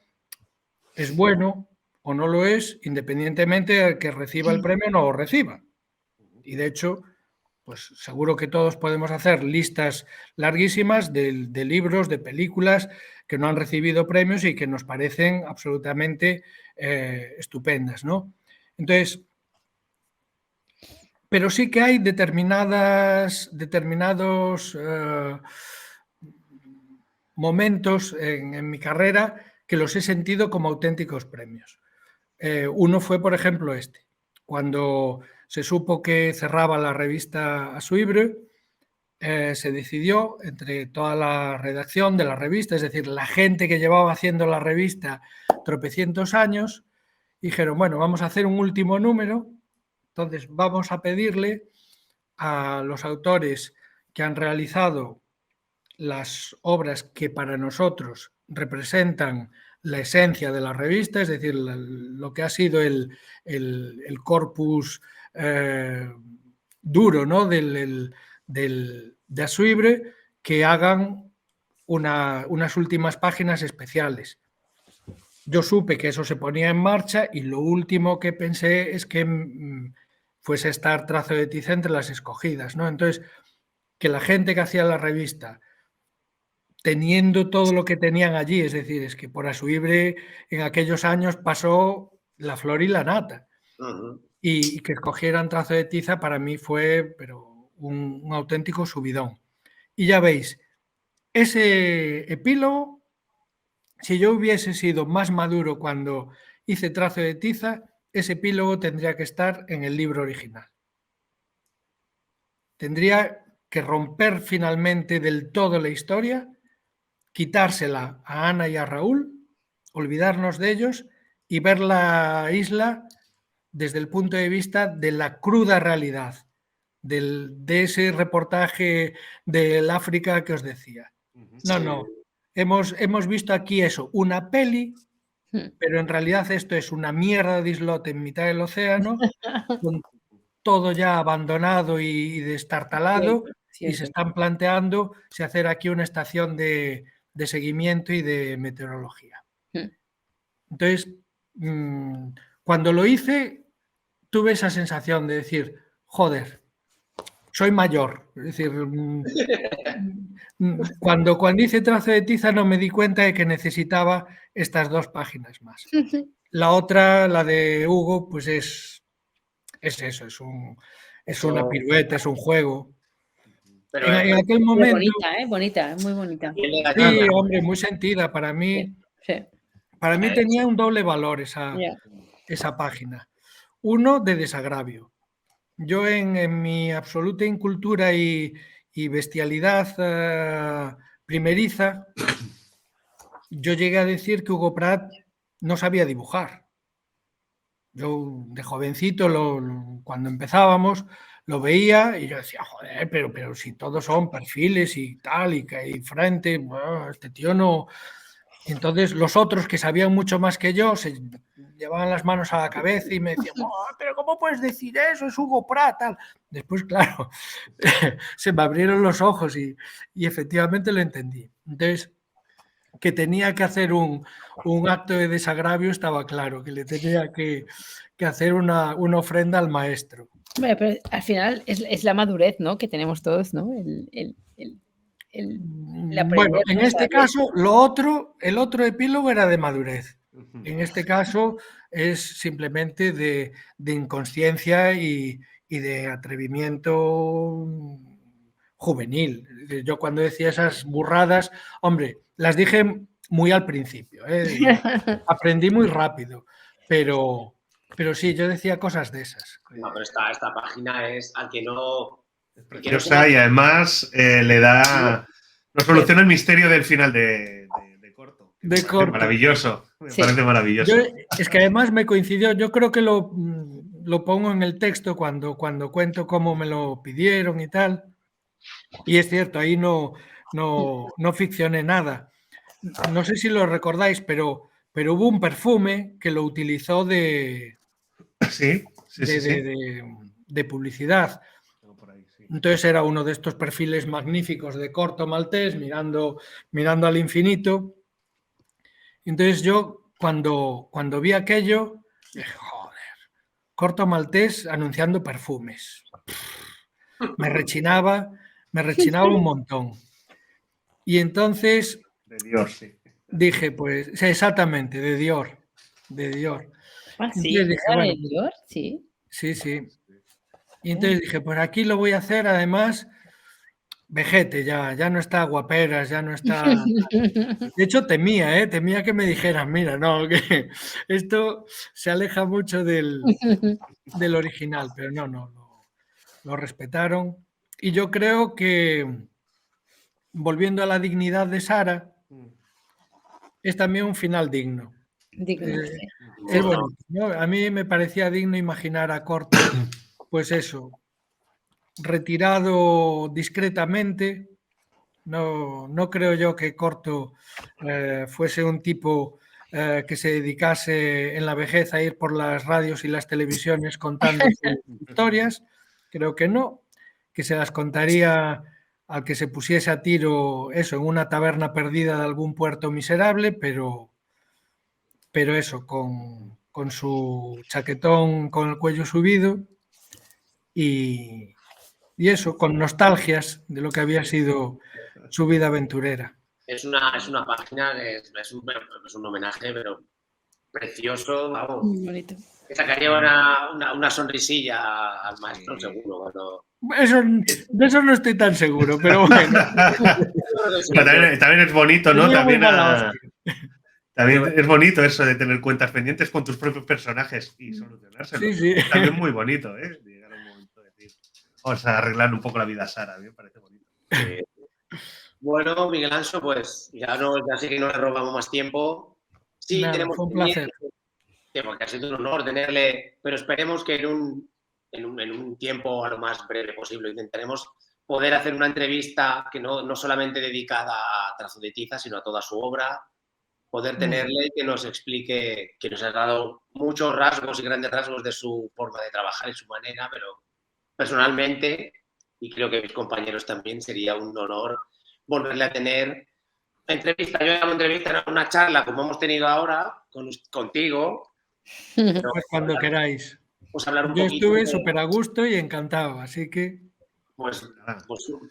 es bueno o no lo es, independientemente de que reciba el premio o no lo reciba. Y de hecho, pues seguro que todos podemos hacer listas larguísimas de libros, de películas que no han recibido premios y que nos parecen absolutamente estupendas, ¿no? Entonces, pero sí que hay determinados momentos en mi carrera que los he sentido como auténticos premios. Uno fue, por ejemplo, cuando se supo que cerraba la revista Asuibre, se decidió entre toda la redacción de la revista, es decir, la gente que llevaba haciendo la revista tropecientos años, dijeron, bueno, vamos a hacer un último número, entonces vamos a pedirle a los autores que han realizado las obras que para nosotros representan la esencia de la revista, es decir, lo que ha sido el corpus duro, ¿no? de Asuibre, que hagan unas últimas páginas especiales. Yo supe que eso se ponía en marcha y lo último que pensé es que fuese estar Trazo de Tiza entre las escogidas, ¿no? Entonces, que la gente que hacía la revista, teniendo todo lo que tenían allí, es decir, es que por Asuibre en aquellos años pasó la flor y la nata. y que escogieran Trazo de Tiza para mí fue pero un auténtico subidón. Y ya veis, ese epílogo, si yo hubiese sido más maduro cuando hice Trazo de Tiza, ese epílogo tendría que estar en el libro original. Tendría que romper finalmente del todo la historia, quitársela a Ana y a Raúl, olvidarnos de ellos y ver la isla desde el punto de vista de la cruda realidad, de ese reportaje del África que os decía. No. Hemos visto aquí eso, una peli, pero en realidad esto es una mierda de islote en mitad del océano, con todo ya abandonado y destartalado, y se están planteando si hacer aquí una estación de seguimiento y de meteorología. Entonces, cuando lo hice, tuve esa sensación de decir, joder, soy mayor. Es decir, cuando hice Trazo de Tiza no me di cuenta de que necesitaba estas 2 páginas más. La otra, la de Hugo, pues es eso, es una pirueta, es un juego. Pero en aquel momento... Bonita, muy bonita. Sí, hombre, muy sentida. Para mí, para mí tenía un doble valor esa página. Uno, de desagravio. Yo en mi absoluta incultura y bestialidad primeriza, yo llegué a decir que Hugo Pratt no sabía dibujar. Yo de jovencito, cuando empezábamos, lo veía y yo decía, joder, pero si todos son perfiles y tal, y que hay frente, bueno, este tío no... Entonces los otros que sabían mucho más que yo se llevaban las manos a la cabeza y me decían, pero ¿cómo puedes decir eso? Es Hugo Pratt, tal. Después, claro, se me abrieron los ojos y efectivamente lo entendí. Entonces, que tenía que hacer un acto de desagravio estaba claro, que le tenía que hacer una ofrenda al maestro. Bueno, pero al final es la madurez, ¿no?, que tenemos todos, ¿no? Bueno, en este caso, el otro epílogo era de madurez. En este caso es simplemente de inconsciencia y de atrevimiento juvenil. Yo cuando decía esas burradas, hombre, las dije muy al principio, aprendí muy rápido, pero sí, yo decía cosas de esas. No, pero esta página es al que no... Es preciosa y además le da... Nos soluciona el misterio del final de Corto. De Corto. Maravilloso. Me parece maravilloso. Es que además me coincidió, yo creo que lo pongo en el texto cuando cuento cómo me lo pidieron y tal. Y es cierto, ahí no ficcioné nada. No sé si lo recordáis, pero hubo un perfume que lo utilizó de publicidad. Entonces era uno de estos perfiles magníficos de Corto Maltés mirando al infinito. Entonces yo cuando vi aquello dije, joder, Corto Maltés anunciando perfumes. Me rechinaba un montón. Y entonces de Dior, sí. Dije, pues exactamente, de Dior. Ah, sí, dije, bueno, de Dior, sí. Sí. Y entonces dije, pues aquí lo voy a hacer, además, vejete, ya no está Guaperas, ya no está... De hecho, temía que me dijeran, mira, no, que esto se aleja mucho del original, pero no, lo respetaron. Y yo creo que, volviendo a la dignidad de Sara, es también un final digno. Es bonito, ¿no? A mí me parecía digno imaginar a Corto, pues eso, retirado discretamente. No creo yo que Corto fuese un tipo que se dedicase en la vejez a ir por las radios y las televisiones contando sus historias. Creo que no, que se las contaría al que se pusiese a tiro eso en una taberna perdida de algún puerto miserable, pero eso, con su chaquetón con el cuello subido y eso, con nostalgias de lo que había sido su vida aventurera. Es una página, es un homenaje, pero precioso, vamos. Muy bonito. Que sacaría una sonrisilla al maestro, seguro. Cuando... De eso no estoy tan seguro, pero bueno. Pero también es bonito, ¿no? También es bonito eso de tener cuentas pendientes con tus propios personajes y solucionárselos. Sí. También muy bonito, ¿eh? Llegar a un momento de decir, vamos a arreglar un poco la vida a Sara, a mí me parece bonito. Bueno, Miguel Anso, pues ya sé que no le robamos más tiempo. Sí, tenemos fue un placer. Porque ha sido un honor tenerle, pero esperemos que en un tiempo a lo más breve posible intentaremos poder hacer una entrevista que no solamente dedicada a Trazo de Tiza, sino a toda su obra, poder tenerle y que nos explique, que nos ha dado muchos rasgos y grandes rasgos de su forma de trabajar y su manera, pero personalmente, y creo que mis compañeros también, sería un honor volverle a tener entrevista. Yo llamo entrevista, una charla como hemos tenido ahora contigo. Pues cuando queráis. Pues hablar un Yo poquito estuve súper a gusto y encantado, así que... Pues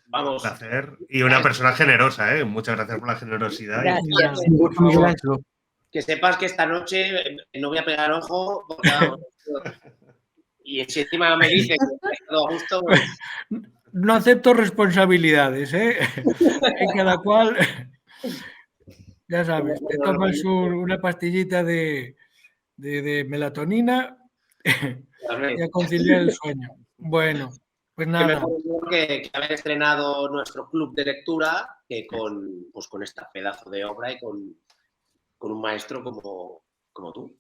vamos. Un placer. Y una persona generosa, ¿eh? Muchas gracias por la generosidad. Gracias. Que sepas que esta noche no voy a pegar ojo porque vamos, y si encima me dice que he estado a gusto, pues... No acepto responsabilidades, ¿eh? En cada cual, ya sabes, te tomas una pastillita de melatonina y a conciliar el sueño. Bueno, pues nada. Que haber estrenado nuestro club de lectura que con esta pedazo de obra y con un maestro como tú.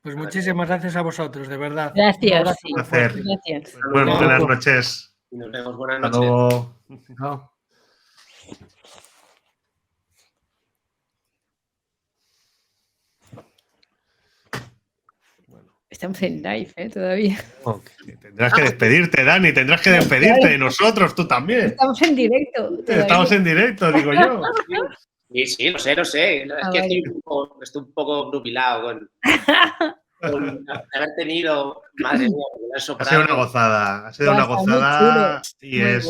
Pues muchísimas gracias a vosotros, de verdad. Gracias. Un placer. Gracias. Buenas noches. Y nos vemos. Buenas Hasta noches. luego. No. Estamos en live, todavía. Tendrás que despedirte, Dani. Tendrás que despedirte de nosotros, tú también. Estamos en directo. Todavía. Estamos en directo, digo yo. Sí, lo sé. Es que vale. estoy un poco nubilado con haber tenido, madre mía, Ha sido una gozada. Ha sido una gozada y muy es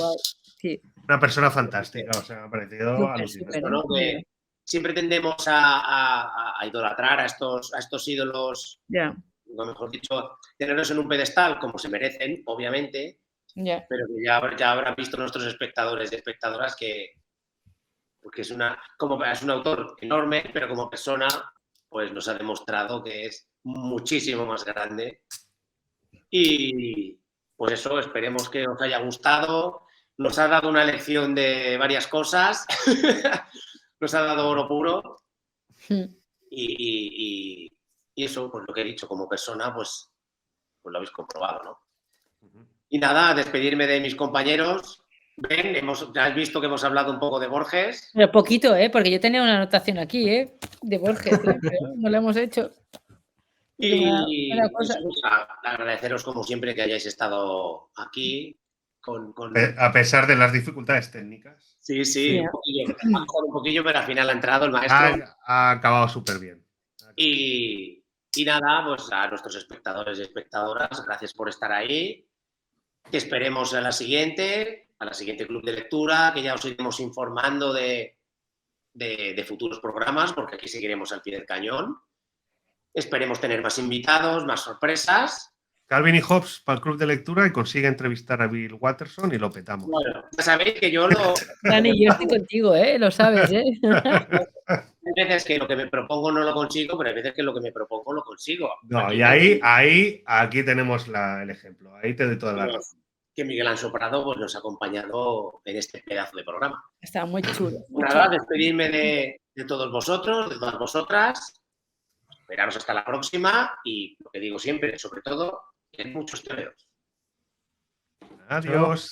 sí. una persona fantástica. O sea, me ha parecido alucinante. ¿no? Que siempre tendemos a idolatrar a estos ídolos, o mejor dicho, tenerlos en un pedestal como se merecen, obviamente, pero que ya habrán visto nuestros espectadores y espectadoras que porque es un autor enorme, pero como persona pues nos ha demostrado que es muchísimo más grande. Y pues eso, esperemos que os haya gustado. Nos ha dado una lección de varias cosas. Nos ha dado oro puro. Y eso, pues lo que he dicho, como persona, pues lo habéis comprobado, ¿no? Y nada, despedirme de mis compañeros. Ben, ya has visto que hemos hablado un poco de Borges. Pero poquito, porque yo tenía una anotación aquí, de Borges, pero no la hemos hecho. Y agradeceros como siempre que hayáis estado aquí. A pesar de las dificultades técnicas. Sí. Un poquillo, pero al final ha entrado el maestro. Ha acabado súper bien. Y nada, pues a nuestros espectadores y espectadoras, gracias por estar ahí. Que esperemos a la siguiente club de lectura, que ya os iremos informando de futuros programas, porque aquí seguiremos al pie del cañón. Esperemos tener más invitados, más sorpresas. Calvin y Hobbes para el club de lectura y consigue entrevistar a Bill Watterson y lo petamos. Bueno, ya sabéis que yo Dani, yo estoy contigo, lo sabes, Hay veces que lo que me propongo no lo consigo, pero hay veces que lo que me propongo lo consigo. No, y aquí tenemos el ejemplo. Ahí te doy toda la razón. Que Miguel Anso Prado pues, nos ha acompañado en este pedazo de programa. Está muy chulo. Nada, despedirme de todos vosotros, de todas vosotras. Esperaros hasta la próxima y lo que digo siempre, sobre todo, en muchos tebeos. Adiós.